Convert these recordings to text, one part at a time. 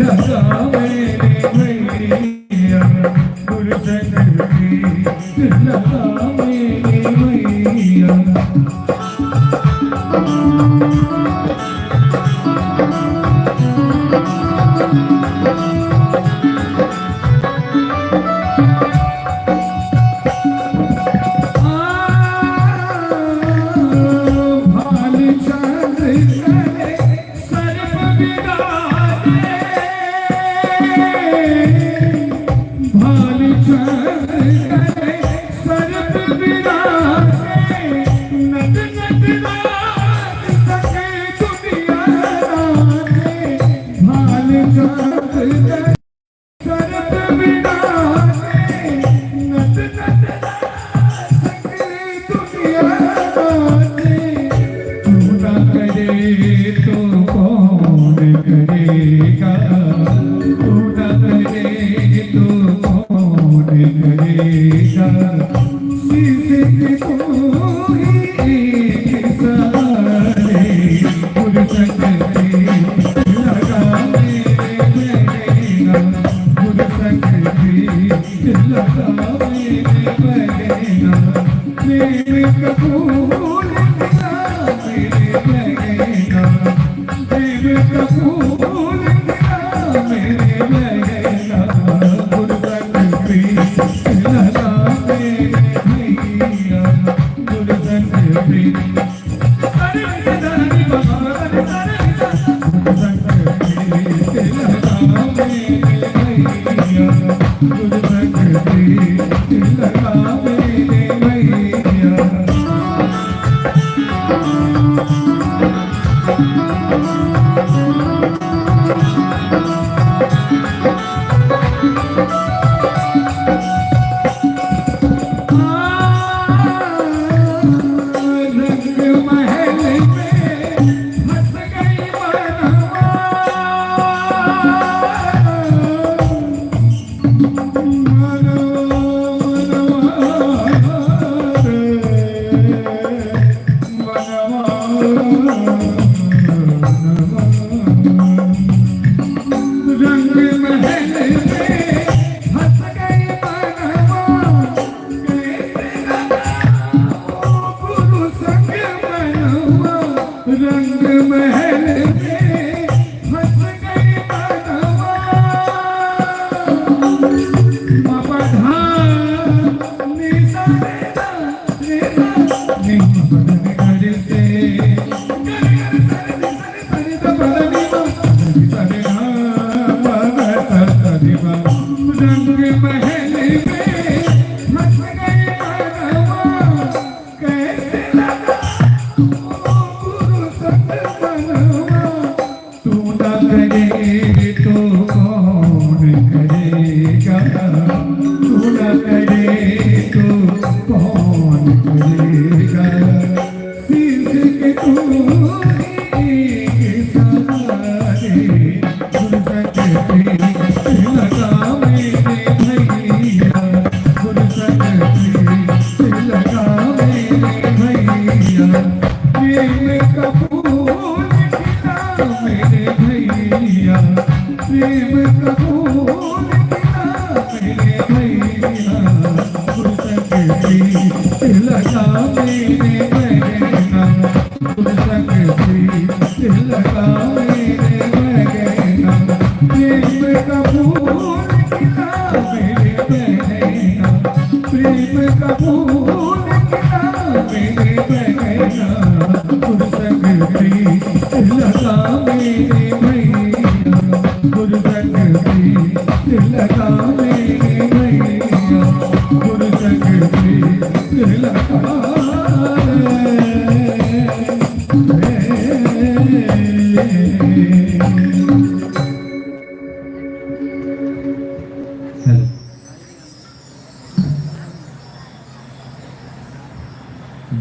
लगा मेरे भैया गुरुजन प्रीत लगा मेरे भैया।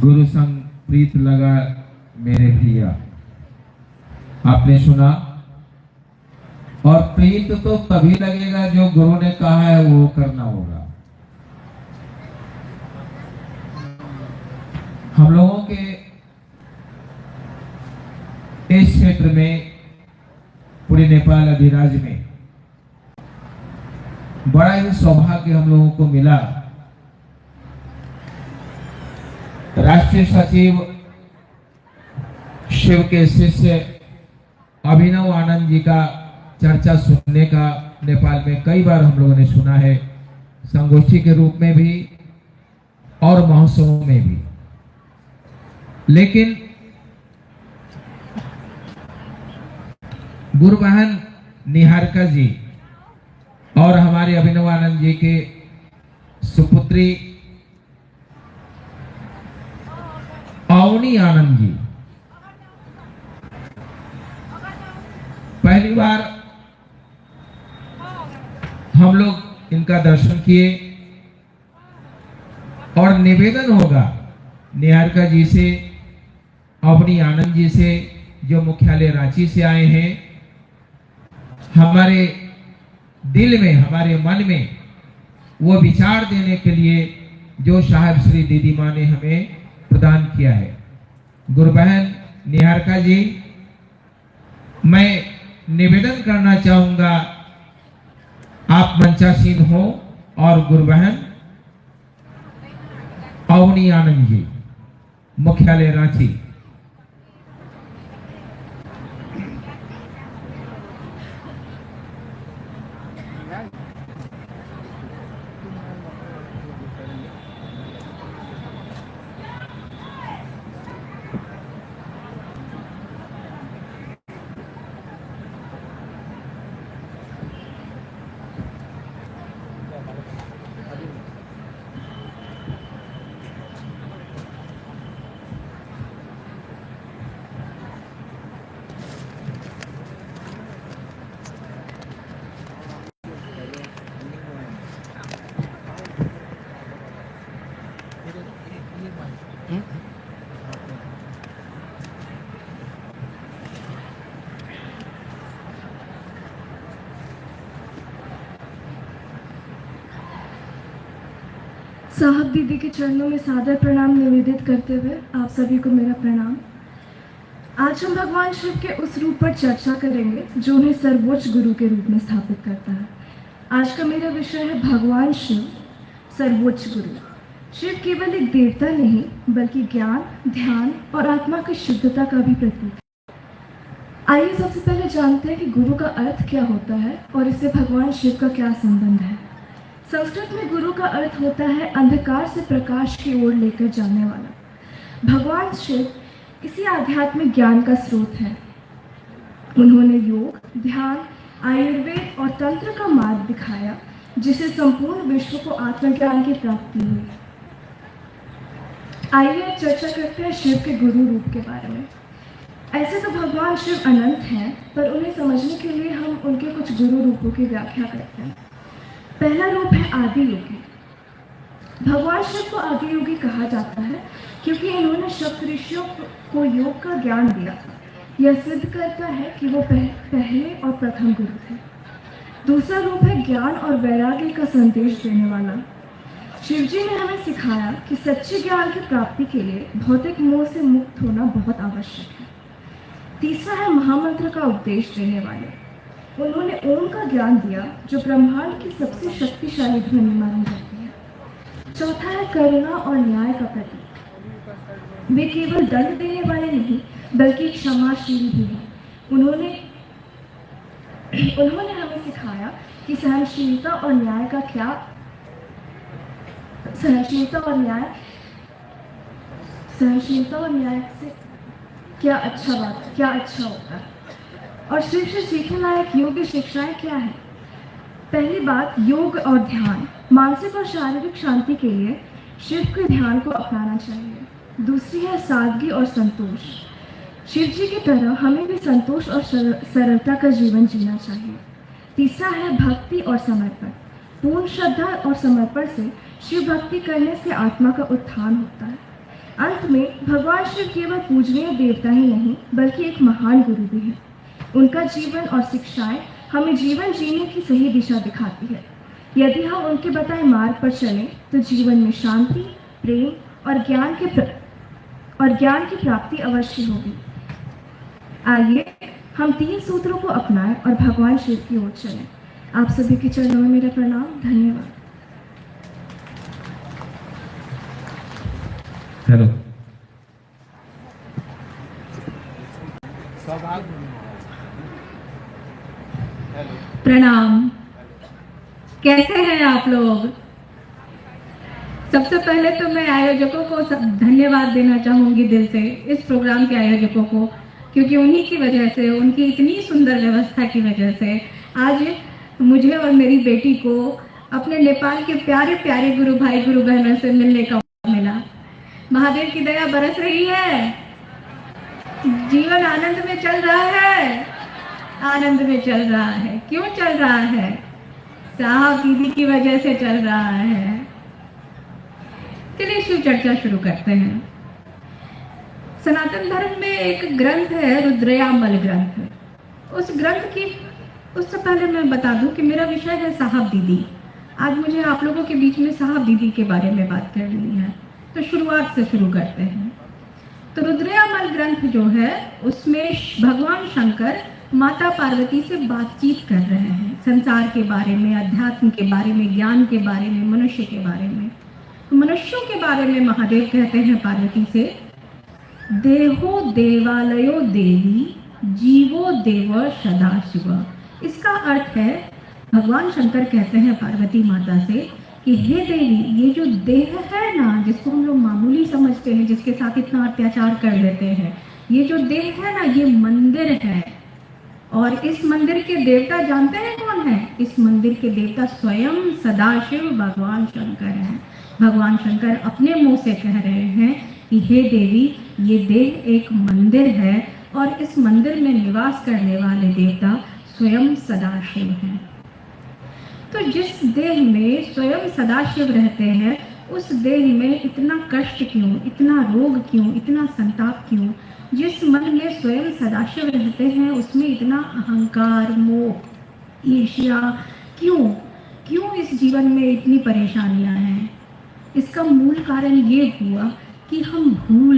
गुरु संग प्रीत लगा मेरे भैया, आपने सुना। और प्रीत तो तभी लगेगा जो गुरु ने कहा है वो करना होगा। हम लोगों के इस क्षेत्र में पूरे नेपाल अधिराज्य में बड़ा ही सौभाग्य हम लोगों को मिला। राष्ट्रीय सचिव शिव के शिष्य अभिनव आनंद जी का चर्चा सुनने का नेपाल में कई बार हम लोगों ने सुना है, संगोष्ठी के रूप में भी और महोत्सवों में भी। लेकिन गुरु बहन निहारिका जी और हमारे अभिनवानंद जी के सुपुत्री अवनी आनंद जी पहली बार हम लोग इनका दर्शन किए और निवेदन होगा निहारिका जी से, अवनी आनंद जी से जो मुख्यालय रांची से आए हैं, हमारे दिल में, हमारे मन में वो विचार देने के लिए जो साहब श्री दीदी माँ ने हमें प्रदान किया है। गुरु बहन निहारिका जी, मैं निवेदन करना चाहूंगा आप मंचासीन हो और गुरु बहन अवनी आनंद जी मुख्यालय रांची। साहब दीदी के चरणों में सादर प्रणाम निवेदित करते हुए आप सभी को मेरा प्रणाम। आज हम भगवान शिव के उस रूप पर चर्चा करेंगे जो उन्हें सर्वोच्च गुरु के रूप में स्थापित करता है। आज का मेरा विषय है भगवान शिव सर्वोच्च गुरु। शिव केवल एक देवता नहीं बल्कि ज्ञान, ध्यान और आत्मा की शुद्धता का भी प्रतीक है। आइए सबसे पहले जानते हैं कि गुरु का अर्थ क्या होता है और इससे भगवान शिव का क्या संबंध है। संस्कृत में गुरु का अर्थ होता है अंधकार से प्रकाश की ओर लेकर जाने वाला। भगवान शिव इसी आध्यात्मिक ज्ञान का स्रोत है। उन्होंने योग, ध्यान, आयुर्वेद और तंत्र का मार्ग दिखाया जिससे संपूर्ण विश्व को आत्मज्ञान की प्राप्ति हुई। आइए अब चर्चा करते हैं शिव के गुरु रूप के बारे में। ऐसे तो भगवान शिव अनंत हैं, पर उन्हें समझने के लिए हम उनके कुछ गुरु रूपों की व्याख्या करते हैं। पहला रूप है आदि योगी। भगवान शिव को आदि योगी कहा जाता है क्योंकि इन्होंने सप्त ऋषियों को योग का ज्ञान दिया था। यह सिद्ध करता है कि वो पहले और प्रथम गुरु थे। दूसरा रूप है ज्ञान और वैराग्य का संदेश देने वाला। शिव जी ने हमें सिखाया कि सच्चे ज्ञान की प्राप्ति के लिए भौतिक मोह से मुक्त होना बहुत आवश्यक है। तीसरा है महामंत्र का उपदेश देने वाले। उन्होंने ओम का ज्ञान दिया जो ब्रह्मांड की सबसे शक्तिशाली ध्वनि मानी जाती है। चौथा है करुणा और न्याय का प्रतीक। वे केवल दंड देने वाले नहीं बल्कि क्षमाशील भी हैं। उन्होंने हमें सिखाया कि सहनशीलता और न्याय से क्या अच्छा होता है। और शिव से सीखने लायक योग शिक्षाएं क्या है। पहली बात, योग और ध्यान। मानसिक और शारीरिक शांति के लिए शिव के ध्यान को अपनाना चाहिए। दूसरी है सादगी और संतोष। शिव जी की तरह हमें भी संतोष और सरलता का जीवन जीना चाहिए। तीसरा है भक्ति और समर्पण। पूर्ण श्रद्धा और समर्पण से शिव भक्ति करने से आत्मा का उत्थान होता है। अंत में भगवान शिव केवल पूजनीय देवता ही नहीं बल्कि एक महान गुरु भी है। उनका जीवन और शिक्षाएं हमें जीवन जीने की सही दिशा दिखाती है। यदि हम उनके बताए मार्ग पर चलें तो जीवन में शांति, प्रेम और ज्ञान की प्राप्ति अवश्य होगी। आइए हम 3 सूत्रों को अपनाएं और भगवान शिव की ओर चलें। आप सभी के चरणों में मेरा प्रणाम, धन्यवाद। हेलो। प्रणाम। कैसे हैं आप लोग? सबसे पहले तो मैं आयोजकों को धन्यवाद देना चाहूंगी दिल से, इस प्रोग्राम के आयोजकों को, क्योंकि उन्हीं की वजह से, उनकी इतनी सुंदर व्यवस्था की वजह से आज मुझे और मेरी बेटी को अपने नेपाल के प्यारे प्यारे गुरु भाई गुरु बहनों से मिलने का मौका मिला। महादेव की दया बरस रही है, जीवन आनंद में चल रहा है, आनंद में चल रहा है। क्यों चल रहा है? साहब दीदी की वजह से चल रहा है। चलिए शिव चर्चा शुरू करते हैं। सनातन धर्म में एक ग्रंथ है, रुद्रयामल ग्रंथ। उससे पहले मैं बता दूं कि मेरा विषय है साहब दीदी। आज मुझे आप लोगों के बीच में साहब दीदी के बारे में बात करनी है, तो शुरुआत से शुरू करते हैं। तो रुद्रयामल ग्रंथ जो है, उसमें भगवान शंकर माता पार्वती से बातचीत कर रहे हैं, संसार के बारे में, अध्यात्म के बारे में, ज्ञान के बारे में, मनुष्य के बारे में। तो मनुष्यों के बारे में महादेव कहते हैं पार्वती से, देहो देवालयो देवी जीवो देव सदाशिव। इसका अर्थ है, भगवान शंकर कहते हैं पार्वती माता से कि हे देवी, ये जो देह है ना, जिसको हम लोग मामूली समझते हैं, जिसके साथ इतना अत्याचार कर देते हैं, ये जो देह है ना, ये मंदिर है। और इस मंदिर के देवता जानते हैं कौन है? इस मंदिर के देवता स्वयं सदाशिव भगवान शंकर हैं। भगवान शंकर अपने मुंह से कह रहे हैं कि हे देवी, ये देह एक मंदिर है और इस मंदिर में निवास करने वाले देवता स्वयं सदाशिव हैं। तो जिस देह में स्वयं सदाशिव रहते हैं, उस देह में इतना कष्ट क्यों, इतना रोग क्यों, इतना संताप क्यों? जिस मन में स्वयं सदाशिव रहते हैं, उसमें इतना अहंकार, मोह, ईर्ष्या क्यों इस जीवन में इतनी परेशानियां हैं? इसका मूल कारण ये हुआ कि हम भूल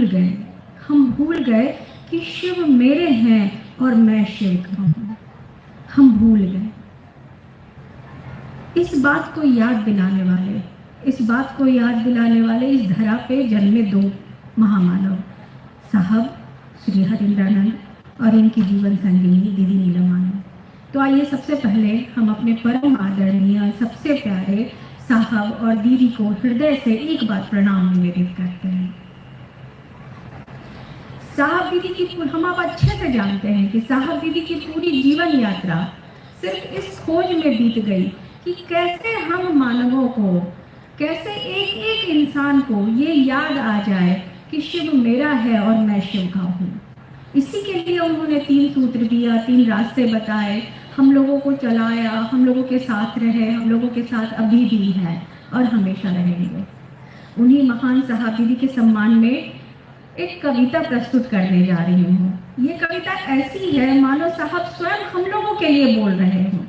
गए कि शिव मेरे हैं और मैं शिव का हूं। हम भूल गए। इस बात को याद दिलाने वाले इस धरा पे जन्मे दो महामानव, साहब श्री हरिंद्रानंद और उनकी जीवन संगिनी दीदी नीलमानंद। तो आइए सबसे पहले हम अपने परम आदरणीय, सबसे प्यारे साहब और दीदी को हृदय से एक बार प्रणाम निवेदित करते हैं। साहब दीदी की, हम आप अच्छे से जानते हैं कि साहब दीदी की पूरी जीवन यात्रा सिर्फ इस खोज में बीत गई कि कैसे हम मानवों को, कैसे एक एक इंसान को ये याद आ जाए कि शिव मेरा है और मैं शिव का हूँ। इसी के लिए उन्होंने 3 सूत्र दिया, 3 रास्ते बताए, हम लोगों को चलाया, हम लोगों के साथ रहे, हम लोगों के साथ अभी भी है और हमेशा रहेंगे। उन्हीं महान साहब दीदी के सम्मान में एक कविता प्रस्तुत करने जा रही हूँ। ये कविता ऐसी है मानो साहब स्वयं हम लोगों के लिए बोल रहे हों।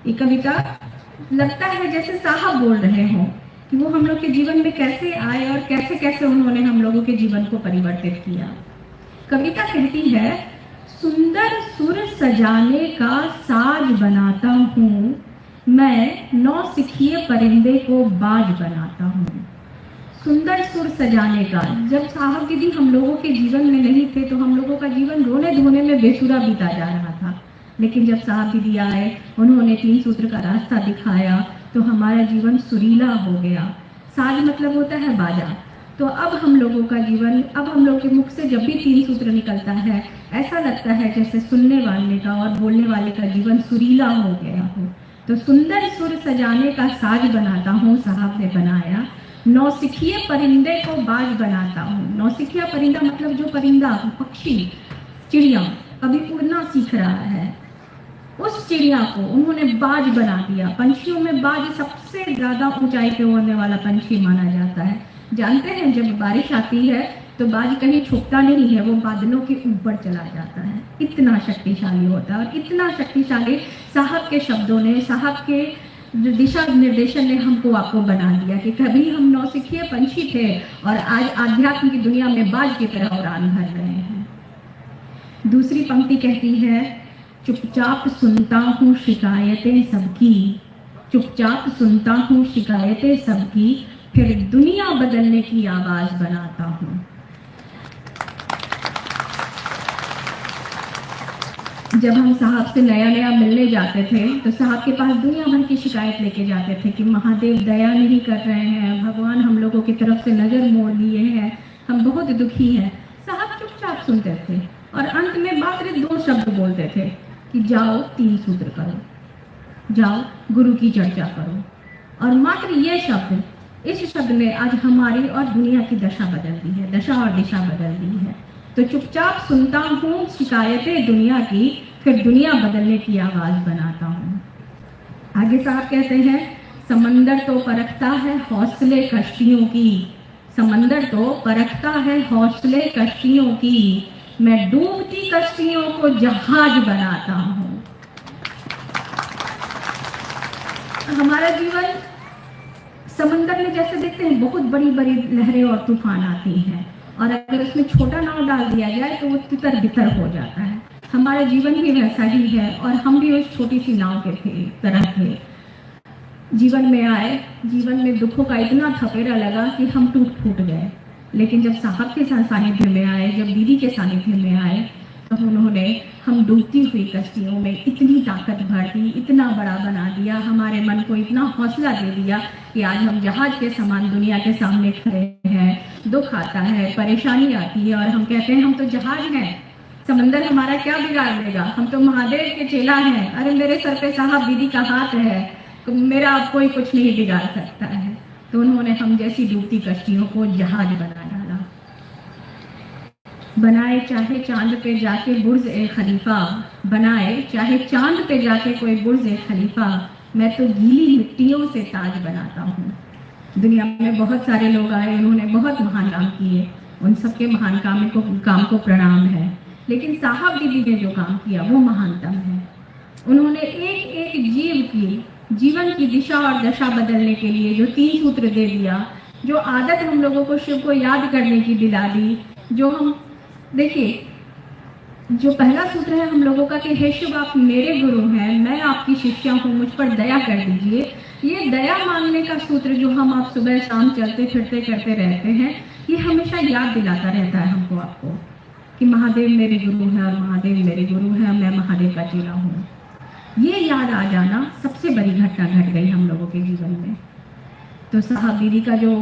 ये कविता लगता है जैसे साहब बोल रहे हों कि वो हम लोग के जीवन में कैसे आए और कैसे कैसे उन्होंने हम लोगों के जीवन को परिवर्तित किया। कविता कहती है, सुंदर सुर सजाने का साज बनाता हूँ मैं, नौसिखिए परिंदे को बाज बनाता हूँ। सुंदर सुर सजाने का, जब साहब दीदी हम लोगों के जीवन में नहीं थे तो हम लोगों का जीवन रोने धोने में बेसुरा बीता जा रहा था। लेकिन जब साहब दीदी आए, उन्होंने 3 सूत्र का रास्ता दिखाया, तो हमारा जीवन सुरीला हो गया। साज मतलब होता है बाजा। तो अब हम लोगों का जीवन, अब हम लोग के मुख से जब भी 3 सूत्र निकलता है, ऐसा लगता है जैसे सुनने वाले का और बोलने वाले का जीवन सुरीला हो गया हो। तो सुंदर सुर सजाने का साज बनाता हूँ, साहब ने बनाया। नौसिखिए परिंदे को बाज बनाता हूँ। नौसिखिया परिंदा मतलब जो परिंदा, पक्षी, चिड़िया अभी उड़ना सीख रहा है, उस चिड़िया को उन्होंने बाज बना दिया। पंछियों में बाज सबसे ज्यादा ऊंचाई पे उड़ने वाला पंछी माना जाता है। जानते हैं जब बारिश आती है तो बाज कहीं छुपता नहीं है, वो बादलों के ऊपर चला जाता है। इतना शक्तिशाली होता है और इतना शक्तिशाली साहब के शब्दों ने, साहब के दिशा निर्देशन ने हमको आपको बना दिया कि कभी हम नौसिखिए पंछी थे और आज आध्यात्म की दुनिया में बाज की तरह उड़ान भर रहे हैं। दूसरी पंक्ति कहती है, चुपचाप सुनता हूँ शिकायतें सबकी, चुपचाप सुनता हूँ शिकायतें सबकी, फिर दुनिया बदलने की आवाज बनाता हूँ। जब हम साहब से नया नया मिलने जाते थे तो साहब के पास दुनिया भर की शिकायत लेके जाते थे कि महादेव दया नहीं कर रहे हैं, भगवान हम लोगों की तरफ से नज़र मोड़ लिए हैं, हम बहुत दुखी हैं। साहब चुपचाप सुनते थे और अंत में मात्र 2 शब्द बोलते थे कि जाओ 3 सूत्र करो, जाओ गुरु की चर्चा करो। और मात्र ये शब्द, इस शब्द ने आज हमारी और दुनिया की दशा बदल दी है, दशा और दिशा बदल दी है। तो चुपचाप सुनता हूँ शिकायतें दुनिया की, फिर दुनिया बदलने की आवाज बनाता हूँ। आगे साहब कहते हैं, समंदर तो परखता है हौसले कश्तियों की, समंदर तो परखता है हौसले कश्तियों की, मैं डूबती कश्तियों को जहाज बनाता हूँ। हमारा जीवन समंदर में जैसे देखते हैं बहुत बड़ी बड़ी लहरें और तूफान आती हैं, और अगर उसमें छोटा नाव डाल दिया जाए तो वो तितर बितर हो जाता है। हमारा जीवन भी वैसा ही है और हम भी उस छोटी सी नाव के तरह थे। जीवन में आए, जीवन में दुखों का इतना थपेरा लगा कि हम टूट फूट गए। लेकिन जब साहब के सानिध्य में आए, जब दीदी के सानिध्य में आए, तो उन्होंने हम डूबती हुई कश्तियों में इतनी ताकत भर दी, इतना बड़ा बना दिया, हमारे मन को इतना हौसला दे दिया कि आज हम जहाज के समान दुनिया के सामने खड़े हैं। दुख आता है, परेशानी आती है और हम कहते हैं हम तो जहाज हैं, समंदर हमारा क्या बिगाड़ देगा, हम तो महादेव के चेला हैं, अरे मेरे सर पे साहब दीदी का हाथ है, तो मेरा अब कोई कुछ नहीं बिगाड़ सकता है। तो उन्होंने हम जैसी डूबती कश्तियों को जहाज बना डाला। बनाए चाहे चांद पे जाके बुर्ज ए खलीफा, बनाए चाहे चांद पे जाके कोई बुर्ज ए खलीफा, मैं तो गीली मिट्टियों से ताज बनाता हूँ। दुनिया में बहुत सारे लोग आए, उन्होंने बहुत महान काम किए, उन सबके महान काम को प्रणाम है। लेकिन साहब दीदी ने जो काम किया वो महानतम है। उन्होंने एक एक जीव की जीवन की दिशा और दशा बदलने के लिए जो 3 सूत्र दे दिया, जो आदत हम लोगों को शिव को याद करने की दिला दी, जो हम देखिए, जो पहला सूत्र है हम लोगों का कि हे शिव आप मेरे गुरु हैं, मैं आपकी शिष्या हूँ, मुझ पर दया कर दीजिए। ये दया मांगने का सूत्र जो हम आप सुबह शाम चलते फिरते करते रहते हैं, ये हमेशा याद दिलाता रहता है हमको आपको कि महादेव मेरे गुरु हैं और महादेव मेरे गुरु हैं, मैं महादेव का चेला हूँ। ये याद आ जाना सबसे बड़ी घटना घट गई हम लोगों के जीवन में। तो साहब दीदी का जो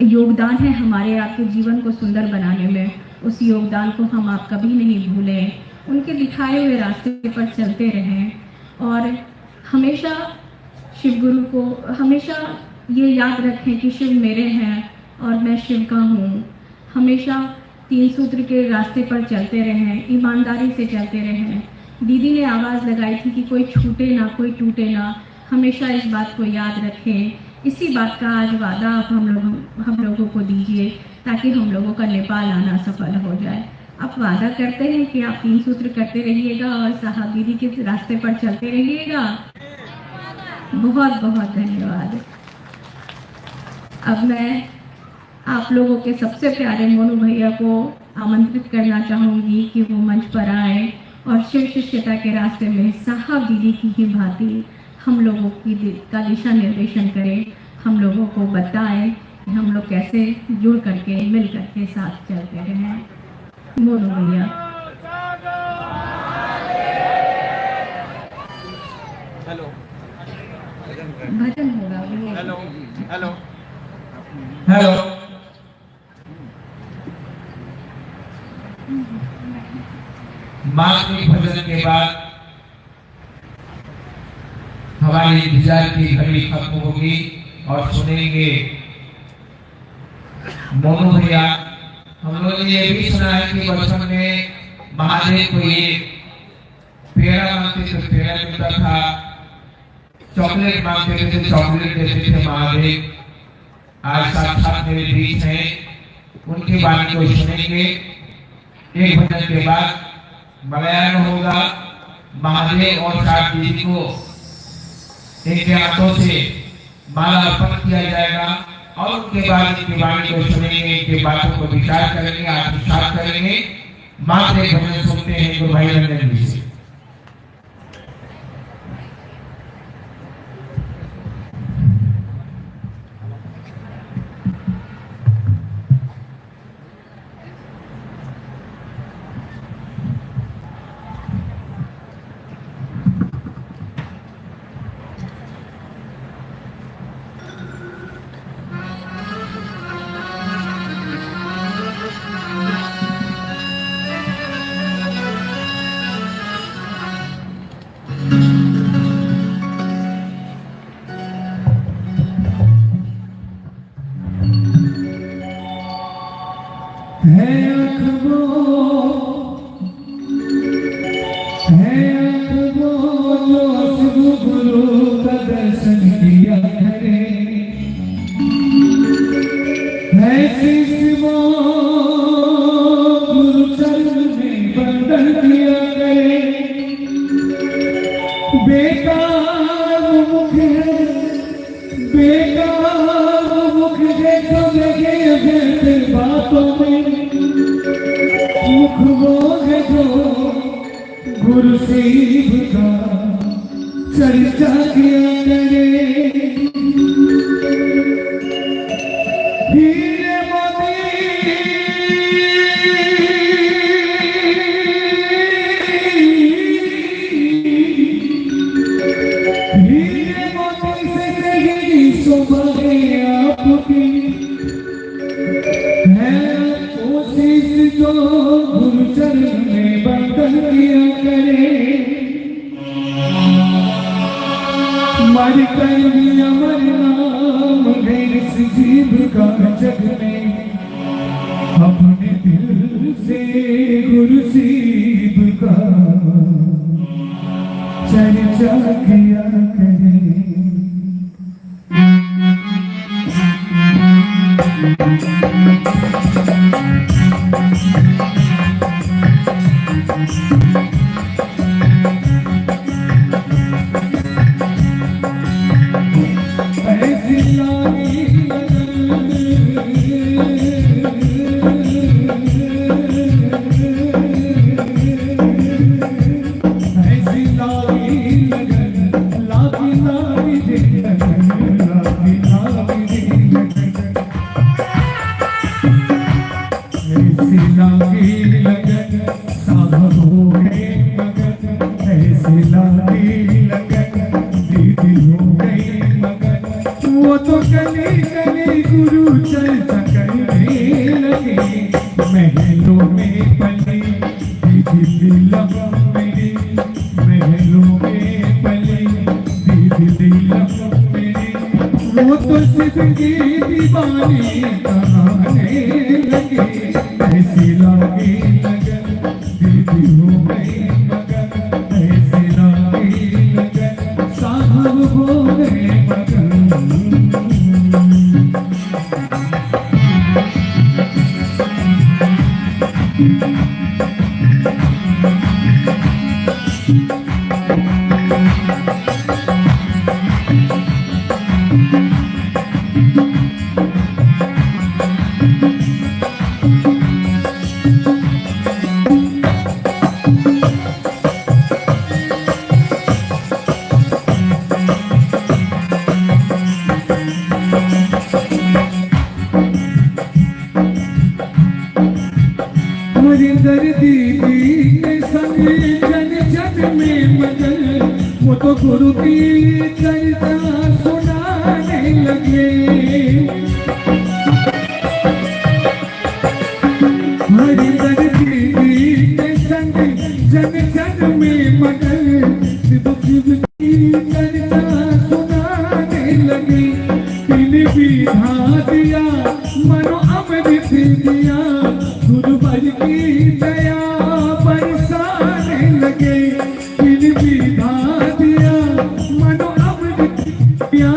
योगदान है हमारे आपके जीवन को सुंदर बनाने में, उस योगदान को हम आप कभी नहीं भूलें। उनके दिखाए हुए रास्ते पर चलते रहें और हमेशा शिव गुरु को हमेशा ये याद रखें कि शिव मेरे हैं और मैं शिव का हूँ। हमेशा 3 सूत्र के रास्ते पर चलते रहें, ईमानदारी से चलते रहें। दीदी ने आवाज़ लगाई थी कि कोई छूटे ना, कोई टूटे ना, हमेशा इस बात को याद रखें। इसी बात का आज वादा आप हम लोगों को दीजिए ताकि हम लोगों का नेपाल आना सफल हो जाए। आप वादा करते हैं कि आप 3 सूत्र करते रहिएगा और साहब दीदी के रास्ते पर चलते रहिएगा। बहुत बहुत धन्यवाद। अब मैं आप लोगों के सबसे प्यारे मोनू भैया को आमंत्रित करना चाहूँगी कि वो मंच पर आए और शिव शिष्यता के रास्ते में साहब दीदी की ही भांति हम लोगों का दिशा निर्देशन करें, हम लोगों को बताएं कि हम लोग कैसे जुड़ करके मिल करके साथ चलते रहें। मोनू भैया। हेलो भजन होगा। Hello hello hello. मार्गनी भजन के बाद हमारी इंतजार की घड़ी खत्म होगी और सुनेंगे मोनू भैया। हम लोगों ने ये भी सुना है कि बचपन में महादेव को ये पेड़ा मांगते थे, पेड़ा मिलता था, चॉकलेट मांगते थे तो चॉकलेट देते थे महादेव। आज साक्षात मेरे बीच हैं, उनकी वाणी को सुनेंगे। एक भजन के बाद मलयालम होगा, महादेव और साथ दीदी को इनके हाथों से माला अर्पण किया जाएगा और उनके बाद इनकी वाणी को सुनेंगे, इनके बातों को विचार करेंगे, आत्मसात करेंगे। मात्र एक भजन सुनते हैं गुरु भाई रंजन जी से। है अखबो जो सद्गुरु गुरु का दर्शन किया करे, है शिष्य गुरु चरण में बंधन किया करे। बेकार मुख है, बेकार मुख देखो लगे व्यर्थ बातों में, मुख वो है जो गुरु शिव का चर्चा किया करे। हीरे मोती हीरे मोती से कहीं शोभा है आपकी, है कोशिश जो गुरु चरण में बंधन किया करे। मर कर भी अमर नाम गैर जीव का जग में, अपने दिल से गुरु शिव का चर्चा किया करे। वो तो गली गली गुरु चर्चा करने लगे, महलों में पली दीदी लगा मेरी, महलों में पली दीदी लगा मेरी। वो तो सिद्ध की दीवानी कहने लगे, ऐसी लागी लगन दीदी हो गई मगन, ऐसी लागी लगन साहब हो गए मगन। दर्दी के संग जन जन में मगन, वो तो गुरु की चर्चा सुनाने लगे। हरि दर्दी के संग जन जन में मगन, शिव शिव की चर्चा सुनाने लगे। तिन विधा दिया मनो अमृत दिया, गुरु भर की दया बरसाने लगे। तिन विधा दिया मनो अमृत दिया,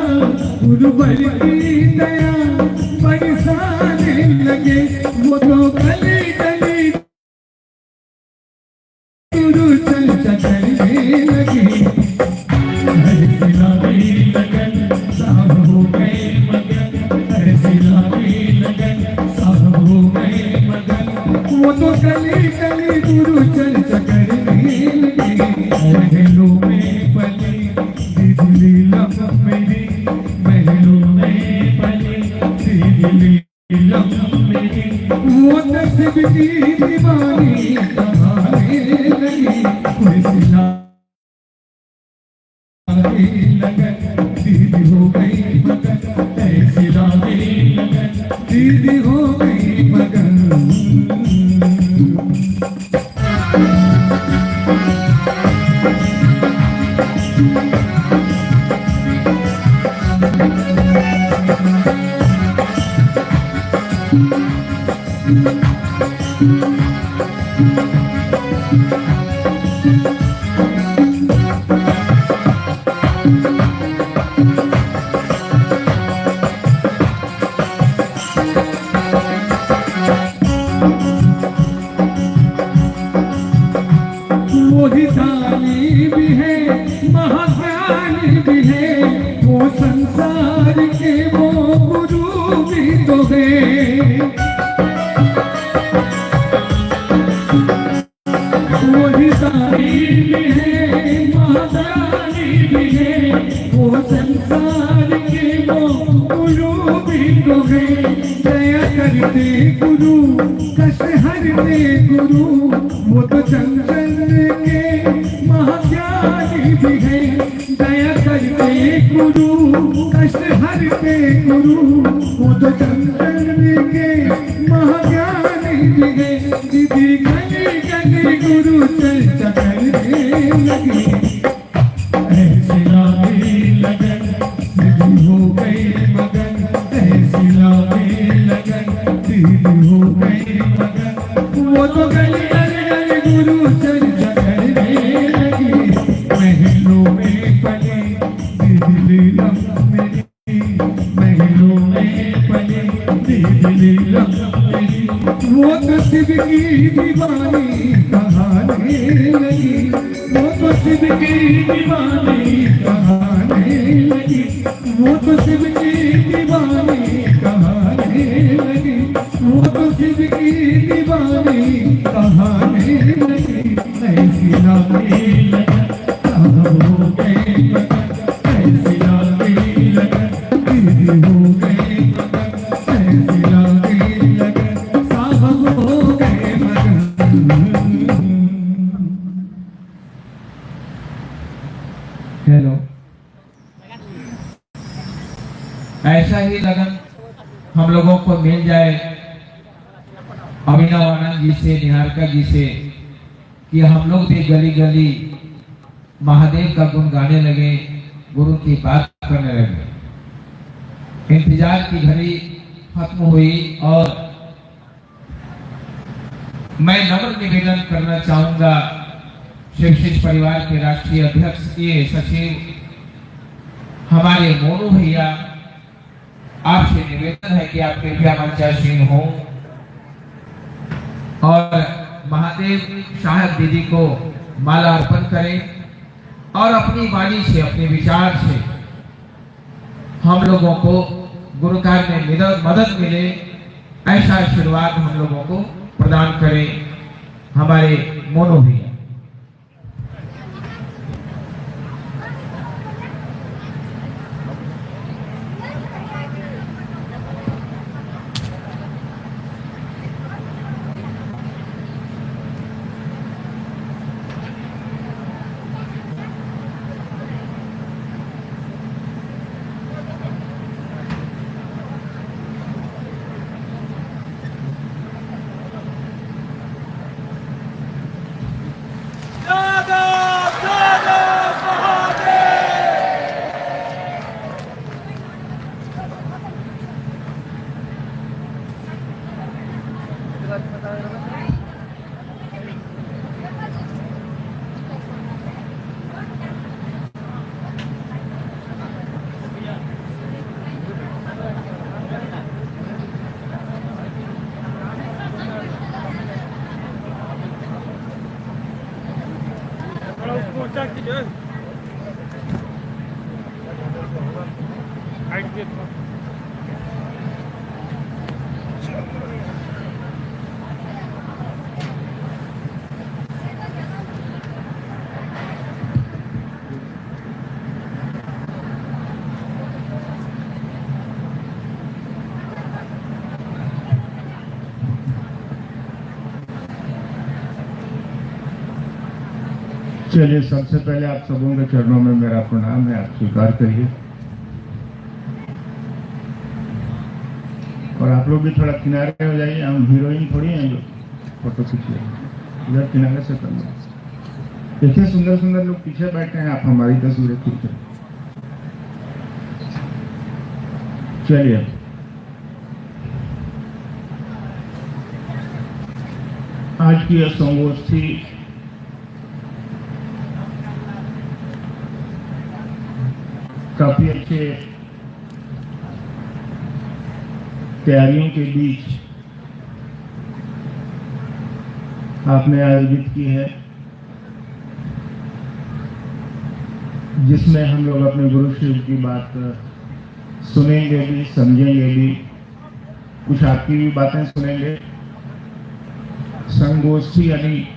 गुरु भर की दया बरसाने लगे। वो तो गली गली गुरु चर्चा करने लगे, ऐसी लागी लगन साहब हो गए मगन, ऐसी लागी लगन साहब हो गए मगन। वो तो गली गली ऐसी लागी लगन दीदी हो गई मगन, ऐसी लागी लगन दीदी हो गई मगन। मोहितानी भी है महाज्ञानी भी है, वो संसार के वो गुरु भी तो है। मोहितानी भी है महाज्ञानी भी है, वो संसार के वो गुरु भी तो है। दया करते गुरु कष्ट हरते गुरु, वो तो चंचल के महाज्ञानी भी है। दया करते गुरु कष्ट हरते गुरु, वो तो चंचल के महाज्ञानी भी है। दीदी गली गली गुरु चर्चा करने लगी, ऐसी लागी लगन दीदी हो गई मगन, ऐसी लागी लगन दीदी हो गई मगन। वो तो गली गली गुरु चर्चा करने लगी, महलों में पली दीदी लीलम मेरी, महलों में पली दीदी लीलम मेरी। वो तो शिव की दीवानी कहाने लगी, वो तो शिव की दीवानी कहाने लगी, वो तो शिव की दीवानी कहाने लगी, वो तो शिव की दीवानी कहाने लगी। ऐसी लागी लगन साहब हो गए मगन, ऐसी लागी लगन दीदी हो गए मगन, ऐसी लागी लगन साहब हो गए मगन। हेलो, ऐसा ही लगन हम लोगों को मिल जाए अभिनव आनंद जी से, निहारिका जी से, कि हम लोग भी गली गली महादेव का गुण गाने लगे, गुरु की बात करने लगे। इंतजार की घड़ी खत्म हुई और मैं नम्र निवेदन करना चाहूंगा शिवशिष्ट परिवार के राष्ट्रीय अध्यक्ष के सचिव हमारे मोनू भैया, आपसे निवेदन है कि आप कृपया मंचासीन हो और महादेव साहब दीदी को माला अर्पण करें और अपनी वाणी से, अपने विचार से हम लोगों को गुरु कार्य में मदद मिले, ऐसा आशीर्वाद हम लोगों को प्रदान करें हमारे मोनू भैया। चलिए, सबसे पहले आप सबों के चरणों में मेरा प्रणाम है, आप स्वीकार करिए। और आप लोग भी थोड़ा किनारे हो जाइए, हम हीरोइन थोड़ी हैं जो फोटो खींचिए, इधर किनारे से कर लो। देखिए सुंदर सुंदर लोग पीछे बैठे हैं, आप हमारी तस्वीरें खींचे। चलिए, आज की यह संगोष्ठी काफी अच्छे तैयारियों के बीच आपने आयोजित की है, जिसमें हम लोग अपने गुरु शिव की बात सुनेंगे भी, समझेंगे भी, कुछ आपकी भी बातें सुनेंगे। संगोष्ठी यानी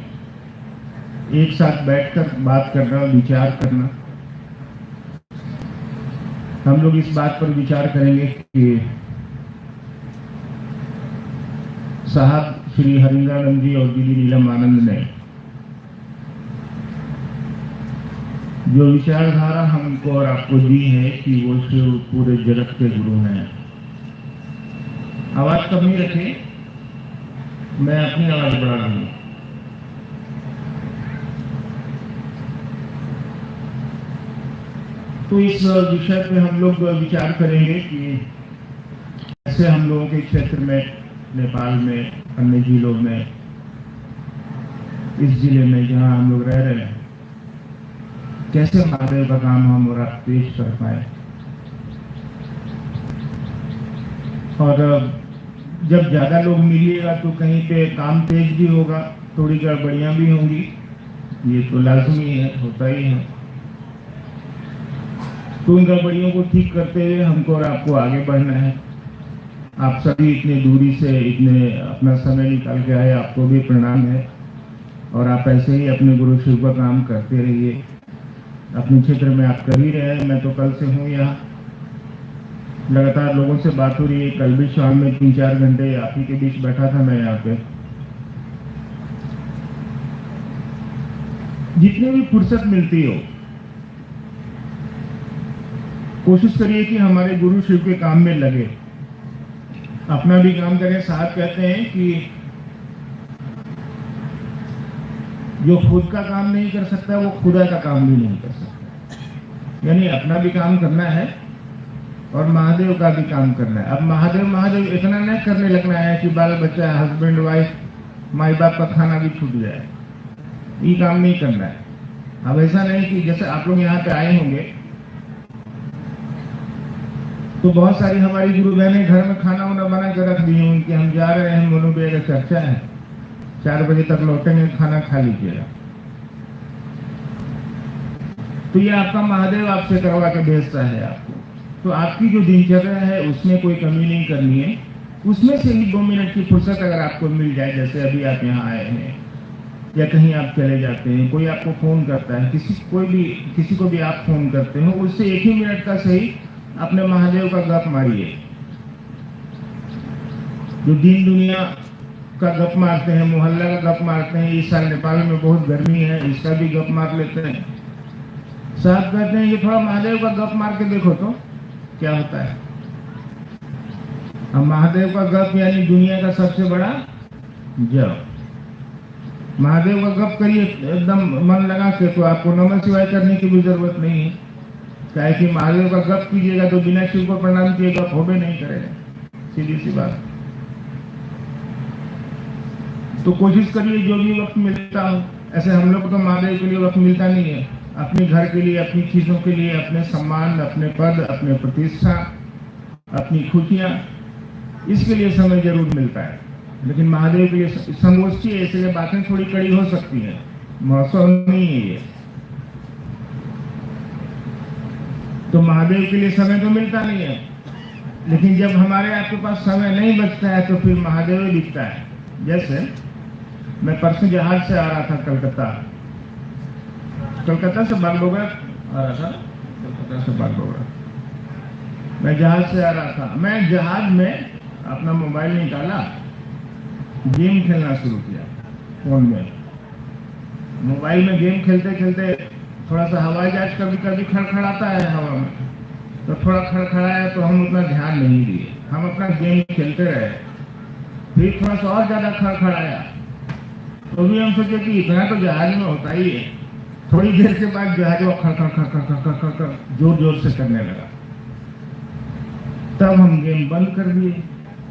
एक साथ बैठकर बात करना, विचार करना। हम लोग इस बात पर विचार करेंगे कि साहब श्री हरिंद्रानंद जी और दीदी नीलम आनंद ने जो विचारधारा हमको और आपको दी है कि वो शिव पूरे जगत के गुरु हैं। आवाज कम नहीं रखें, मैं अपनी आवाज बढ़ा रहा हूं। तो इस विषय पे हम लोग विचार करेंगे कि कैसे हम लोगों के क्षेत्र में, नेपाल में, अन्य जिलों में, इस जिले में जहां हम लोग रह रहे हैं, कैसे महादेव का काम हम और आप पेश कर पाए। और जब ज्यादा लोग मिलिएगा तो कहीं पे काम तेज भी होगा, थोड़ी गड़बड़ियां भी होंगी, ये तो लाजमी है, होता ही है। तो उन गड़बड़ियों को ठीक करते हुए हमको और आपको आगे बढ़ना है। आप सभी इतनी दूरी से इतने अपना समय निकाल के आए, आपको भी प्रणाम है। और आप ऐसे ही अपने गुरु शिव का काम करते रहिए, अपने क्षेत्र में आप कर ही रहे हैं। मैं तो कल से हूँ यहाँ, लगातार लोगों से बात हो रही है। कल भी शाम में 3-4 घंटे आप ही के बीच बैठा था मैं यहाँ पे। जितनी भी फुर्सत मिलती हो, कोशिश करिए कि हमारे गुरु शिव के काम में लगे, अपना भी काम करें। साहब कहते हैं कि जो खुद का काम नहीं कर सकता वो खुदा का काम भी नहीं कर सकता। यानी अपना भी काम करना है और महादेव का भी काम करना है। अब महादेव इतना नहीं करने लगना है कि बाल बच्चा, हस्बैंड वाइफ, माई बाप का खाना भी छूट जाए, ये काम नहीं करना है। अब ऐसा नहीं कि जैसे आप लोग यहाँ पे आए होंगे तो बहुत सारी हमारी गुरु बहनें घर में खाना वाना बना कर रख दी होंगी कि हम जा रहे हैं, मनोबे का चर्चा है, 4 बजे तक लौटेंगे, खाना खा लीजिएगा। तो ये आपका महादेव आपसे करवा के भेजता है आपको। तो आपकी जो दिनचर्या है उसमें कोई कमी नहीं करनी है। उसमें से ही 2 मिनट की फुर्सत अगर आपको मिल जाए, जैसे अभी आप यहाँ आए हैं या कहीं आप चले जाते हैं, कोई आपको फोन करता है, किसी को भी आप फोन करते हो, उससे 1 ही मिनट का सही अपने महादेव का गप मारिए। जो दीन दुनिया का गप मारते हैं, मोहल्ला का गप मारते हैं, इस साल नेपाल में बहुत गर्मी है, इसका भी गप मार लेते हैं। साहब कहते हैं ये थोड़ा महादेव का गप मार के देखो तो क्या होता है। अब महादेव का गप यानी दुनिया का सबसे बड़ा जप। महादेव का गप करिए एकदम मन लगा के, तो आपको नमः शिवाय करने की भी जरूरत नहीं है। क्या है कि महादेव का गप कीजिएगा तो बिना शिव को प्रणाम किए गप होबे नहीं करेगा, सीधी सी बात। तो कोशिश करिए जो भी वक्त मिलता हो, ऐसे हम लोग तो महादेव के लिए वक्त मिलता नहीं है, अपने घर के लिए, अपनी चीजों के लिए, अपने सम्मान, अपने पद, अपने प्रतिष्ठा, अपनी खुशियां, इसके लिए समय जरूर मिलता है। लेकिन महादेव के लिए संगोष्ठी है, इसलिए बातें थोड़ी कड़ी हो सकती है, मौसम नहीं है ये। तो महादेव के लिए समय तो मिलता नहीं है, लेकिन जब हमारे आपके पास समय नहीं बचता है तो फिर महादेव ही दिखता है। जैसे मैं परसों जहाज से आ रहा था कलकत्ता से बागडोगरा आ रहा था, कलकत्ता से बागडोगरा मैं जहाज से आ रहा था। मैं जहाज में अपना मोबाइल निकाला, गेम खेलना शुरू किया फोन में। मोबाइल में गेम खेलते खेलते थोड़ा सा हवाई जहाज कभी कभी खड़खड़ाता है हवा में, तो थोड़ा खड़खड़ाया तो हम उतना ध्यान नहीं दिए, हम अपना गेम खेलते रहे। फिर थोड़ा सा और ज्यादा खड़खड़ाया तो भी हम सोचे कि इतना तो जहाज में होता ही है। थोड़ी देर के बाद जहाज वो खड़ जोर जोर से करने लगा। तब हम गेम बंद कर दिए।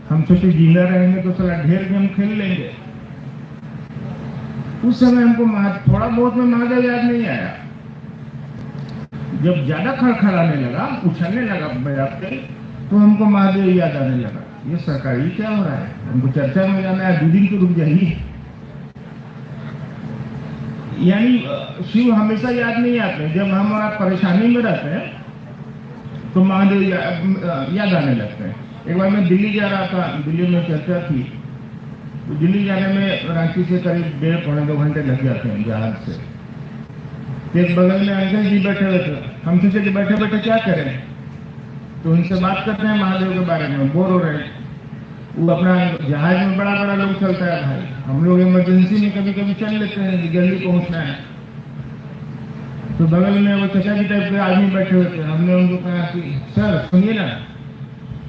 हम सोचे जिंदा रहेंगे तो साला ढेर गेम खेल लेंगे। उस समय हमको थोड़ा बहुत में महादेव याद नहीं आया। जब ज्यादा खड़खड़ाने लगा, उछलने लगा बैराग पे, तो हमको महादेव याद आने लगा। ये सरकारी क्या हो रहा है, हमको चर्चा में जाना है, 2 दिन तो रुक जाइए। यानी शिव हमेशा याद नहीं आते। जब हम परेशानी में रहते हैं तो महादेव याद आने लगते हैं। एक बार मैं दिल्ली जा रहा था, दिल्ली में चर्चा थी, तो दिल्ली जाने में रांची से करीब 1.5-2 घंटे लग जाते हैं जहाज से। एक बगल में अंकल जी बैठे हुए थे। हम सोचे कि बैठे बैठे क्या करें, तो उनसे बात करते हैं महादेव के बारे में, बोर हो रहे हैं। वो अपना जहाज में बड़ा बड़ा लोग चलता है भाई, हम लोग इमरजेंसी में कभी कभी चल लेते हैं कि जल्दी पहुंचना है। तो बगल में वो चचा जी टाइप के आदमी बैठे हुए थे। हमने उनको कहा कि सर सुनिए ना,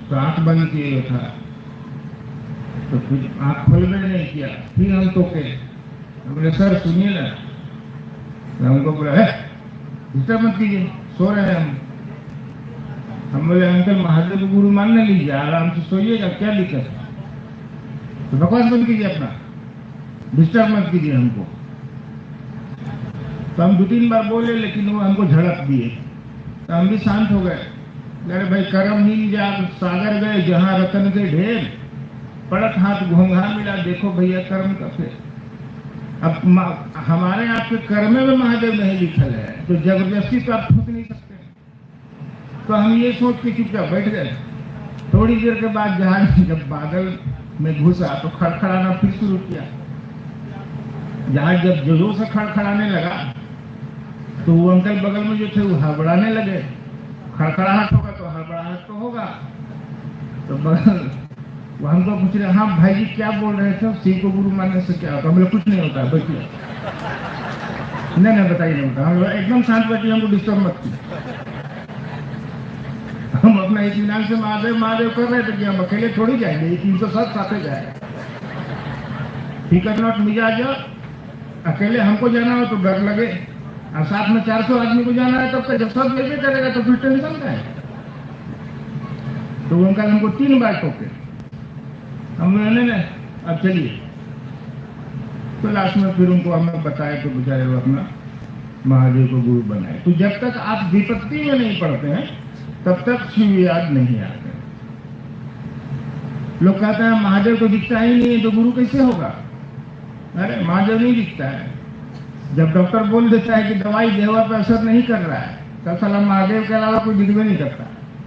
तो आंख बंद किए हुए था, तो फिर आंख खोल में नहीं किया। फिर हम टोके, हमने सर सुनिए ना, तो हमको बोला है डिस्टर्ब मत कीजिए, सो रहे हैं हम बोले अंकल महादेव को गुरु मान लीजिए, आराम से सोइएगा, क्या दिक्कत है। तो बकवास बंद कीजिए अपना, डिस्टर्ब मत कीजिए हमको। तो हम 2-3 बार बोले, लेकिन वो हमको झड़प दिए। तो हम भी शांत हो गए। अरे भाई कर्म ही जा सागर गए, जहाँ रतन के ढेर, पड़त हाथ घोंघा मिला, देखो भैया कर्म का फेर। अब हमारे आपके कर्म में महादेव नहीं लिखल है, तो जबरदस्ती तो आप ठुक नहीं सकते। तो हम ये सोच के चुपचाप बैठ गए। थोड़ी देर के बाद जहाज जब बादल में घुसा तो खड़खड़ाना फिर शुरू किया। जहाज जब जोरों से खड़खड़ाने लगा तो वो अंकल बगल में जो थे वो हड़बड़ाने लगे। खड़खड़ाहट होगा तो हड़बड़ाहट तो होगा। तो बगल वो हमको पूछ रहे, हाँ भाई जी क्या बोल रहे थे, शिव को गुरु मानने से क्या होता। बोले कुछ नहीं होता, बैठिए। नहीं बताइए, नहीं होता। हम एकदम शांत बैठिए, हमको डिस्टर्ब मत कीजिए। हम अपना इत्मीनान से महादेव महादेव कर रहे थे कि हम अकेले थोड़ी जाएंगे, ये 307 साथे जाएगा। फिकर नॉट मिजाज, अकेले हमको जाना हो तो डर लगे, और साथ में 400 आदमी को जाना है, तब तक जब सब लेके करेगा तो फिर टेंशन का है। तो उनका हमको 3 बार टोके। हमने अब चलिए। तो लास्ट में फिर उनको हमें बताया कि बेचारे वो अपना महादेव को गुरु बनाए। तो जब तक आप विपत्ति में नहीं पड़ते हैं तब तक शिव याद नहीं आते। लोग कहते हैं महादेव को दिखता ही नहीं है तो गुरु कैसे होगा। अरे महादेव नहीं दिखता है। जब डॉक्टर बोल देता है कि दवाई देवा पर असर नहीं कर रहा है, तब साला महादेव के अलावा कोई दिखबे नहीं करता।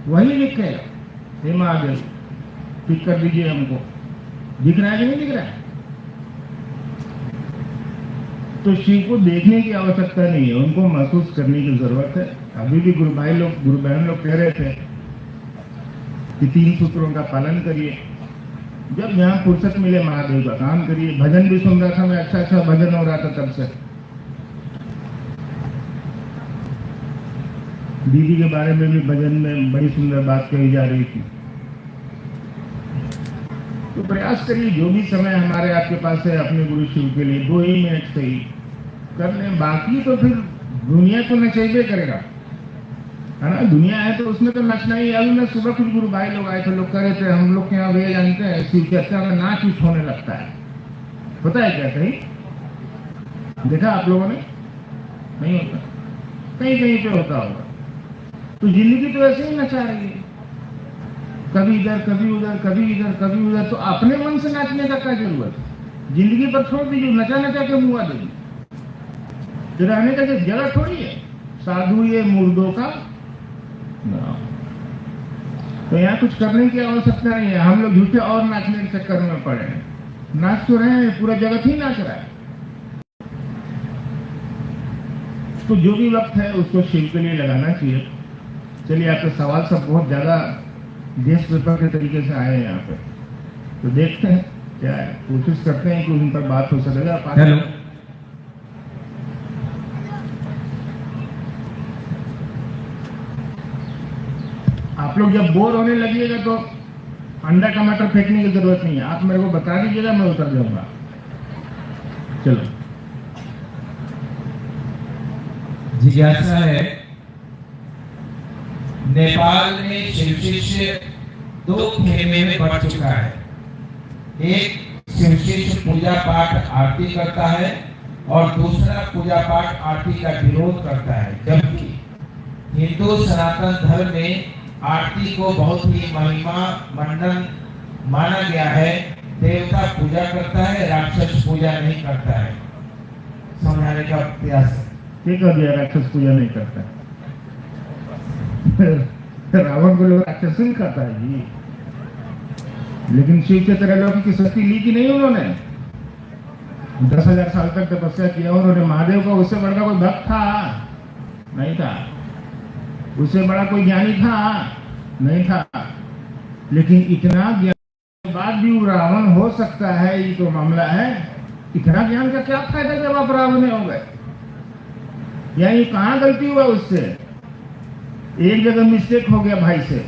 वही लिखेगा, हे महादेव ठीक कर दीजिए हमको। दिख रहा है कि नहीं दिख रहा है। तो शिव को देखने की आवश्यकता नहीं है, उनको महसूस करने की जरूरत है। अभी भी गुरु भाई लोग, गुरु बहन लोग कह रहे थे कि 3 सूत्रों का पालन करिए। जब यहाँ फुर्सत मिले महादेव का काम करिए। भजन भी सुन रहा था मैं, अच्छा भजन हो रहा था तब से। दीदी के बारे में भी भजन में बड़ी सुंदर बात कही जा रही थी। तो प्रयास करिए, जो भी समय हमारे आपके पास है अपने गुरु शिव के लिए 2 ही मिनट से ही कर लें। बाकी तो फिर दुनिया तो नचेबे करेगा, है ना। दुनिया है तो उसमें तो नचना ही। अभी मैं सुबह कुछ गुरु भाई लोग आए थे, लोग कह रहे थे हम लोग के यहाँ वे जानते हैं शिव चर्चा में नाच उच होने लगता है। होता है क्या कहीं? देखा आप लोगों ने? नहीं होता, कहीं कहीं पे होता होगा। तो जिंदगी तो ऐसे ही नचा रही है, कभी इधर कभी उधर, कभी इधर कभी उधर। तो अपने मन से नाचने का क्या जरूरत है। जिंदगी पर छोड़ दीजिए, नचा नचा के मुआ देंगे। तो रहने का जगह थोड़ी है। साधु ये मुर्दों का ना। तो यहाँ कुछ करने की आवश्यकता नहीं है। हम लोग झूठे और नाचने के चक्कर में पड़े हैं। नाच तो रहे हैं, पूरा जगत ही नाच रहा है। तो जो भी वक्त है उसको शिव के लिए लगाना चाहिए। चलिए, आपके सवाल सब बहुत ज्यादा देश पेपर के तरीके से आए हैं यहाँ पे, तो देखते हैं क्या है। कोशिश करते हैं कि उन पर बात हो सकेगा। हेलो, आप लोग जब बोर होने लगिएगा तो अंडा टमाटर फेंकने की जरूरत नहीं है, आप मेरे को बता दीजिएगा, मैं उतर जाऊंगा। चलो। जिज्ञासा है, नेपाल में शिव शिष्य 2 खेमे में बढ़ चुका है। एक शिव शिष्य पूजा पाठ आरती करता है और दूसरा पूजा पाठ आरती का विरोध करता है, जबकि हिंदू सनातन धर्म में आरती को बहुत ही महिमा मंडन माना गया है। देवता पूजा करता है, राक्षस पूजा नहीं करता है। समझाने का प्रयास है। ठीक हो गया, राक्षस पूजा नहीं करता। रावण को लोग राक्षस नहीं करता है जी, लेकिन शिव के तरह लोगों की शक्ति ली कि नहीं उन्होंने? 10,000 साल तक तपस्या किया उन्होंने। महादेव का उससे बड़ा कोई भक्त था? नहीं था। उससे बड़ा कोई ज्ञानी था? नहीं था। लेकिन इतना ज्ञान के बाद भी वो रावण हो सकता है, ये तो मामला है। इतना ज्ञान का क्या फायदा जब आप रावण हो गए? या ये कहाँ गलती हुआ उससे? एक जगह मिस्टेक हो गया भाई से।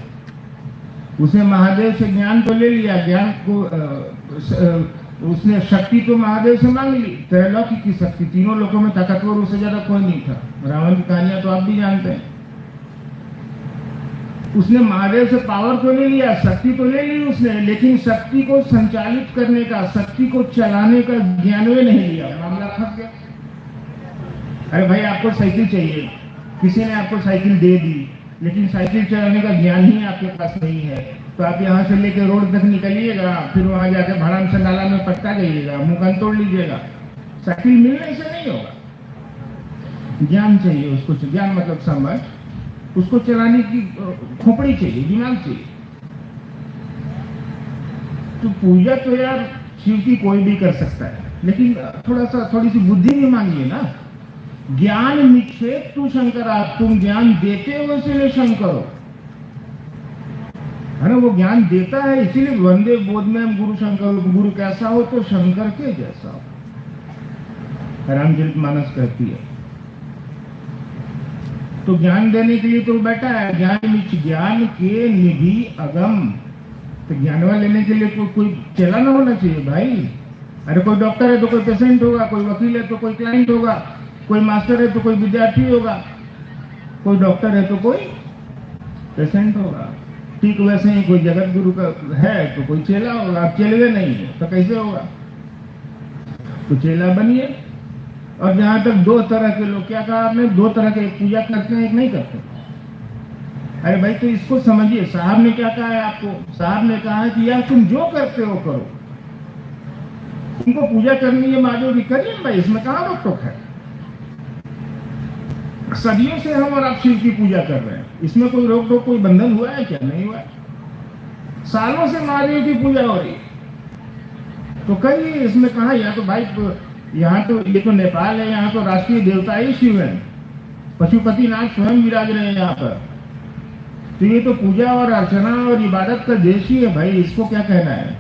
उसने महादेव से ज्ञान तो ले लिया, ज्ञान को उसने शक्ति तो महादेव से मांग ली, त्रैलोक्य की शक्ति, तीनों लोगों में ताकतवर उससे ज्यादा कोई नहीं था। रावण की कहानियां तो आप भी जानते हैं। उसने महादेव से पावर तो ले लिया, शक्ति तो ले ली उसने, लेकिन शक्ति को संचालित करने का, शक्ति को चलाने का ज्ञान वे नहीं लिया। मामला फंस गया। अरे भाई, आपको साइकिल चाहिए, किसी ने आपको साइकिल दे दी, लेकिन साइकिल चलाने का ज्ञान ही आपके पास नहीं है, तो आप यहाँ से लेकर रोड तक निकलिएगा, फिर वहां जाकर भाड़ाम से नाला में पटका जाइएगा, मुंह कान तोड़ लीजिएगा। साइकिल मिलने से नहीं होगा। ज्ञान चाहिए उसको, ज्ञान मतलब समझ, उसको चलाने की खोपड़ी चाहिए, दिमाग चाहिए। तो पूजा तो यार शिव की कोई भी कर सकता है, लेकिन थोड़ी सी बुद्धि भी मांगिए ना। ज्ञान निक्षेप तू शंकरा, तुम ज्ञान देते हो इसलिए शंकर हो, है ना? वो ज्ञान देता है, इसीलिए वंदे बोध में गुरु शंकर। गुरु कैसा हो तो शंकर के जैसा हो, रामचरितमानस कहती है। तो ज्ञान देने के लिए तो बैठा है। ज्ञान के निधि अगम, तो ज्ञानवा लेने के लिए कोई चेला ना होना चाहिए भाई। अरे कोई डॉक्टर है तो कोई पेशेंट होगा, कोई वकील है तो कोई क्लाइंट होगा, कोई मास्टर है तो कोई विद्यार्थी होगा, कोई डॉक्टर है तो कोई पेशेंट होगा। ठीक वैसे ही कोई जगत गुरु का है तो कोई चेला होगा। आप चेले नहीं है तो कैसे होगा? तो चेला बनिए। और जहां तक 2 तरह के लोग, क्या कहा आपने? 2 तरह के, एक पूजा करते हैं, एक नहीं करते। अरे भाई, तो इसको समझिए। साहब ने क्या कहा है आपको? साहब ने कहा है कि यार तुम जो करते हो करो, तुमको पूजा करनी है महादेव की, करिए भाई, इसमें कहाँ रोक टोक है? सदियों से हम और आप शिव की पूजा कर रहे हैं, इसमें कोई रोक टोक, कोई बंधन हुआ है क्या? नहीं हुआ। सालों से महादेव की पूजा हो रही है, तो करिए, इसमें कहा। या तो भाई, यहाँ तो ये तो नेपाल है, यहाँ तो राष्ट्रीय देवता ही शिव है, पशुपतिनाथ स्वयं विराज रहे हैं यहाँ पर। तो ये तो पूजा और अर्चना और इबादत का देश ही है भाई, इसको क्या कहना है?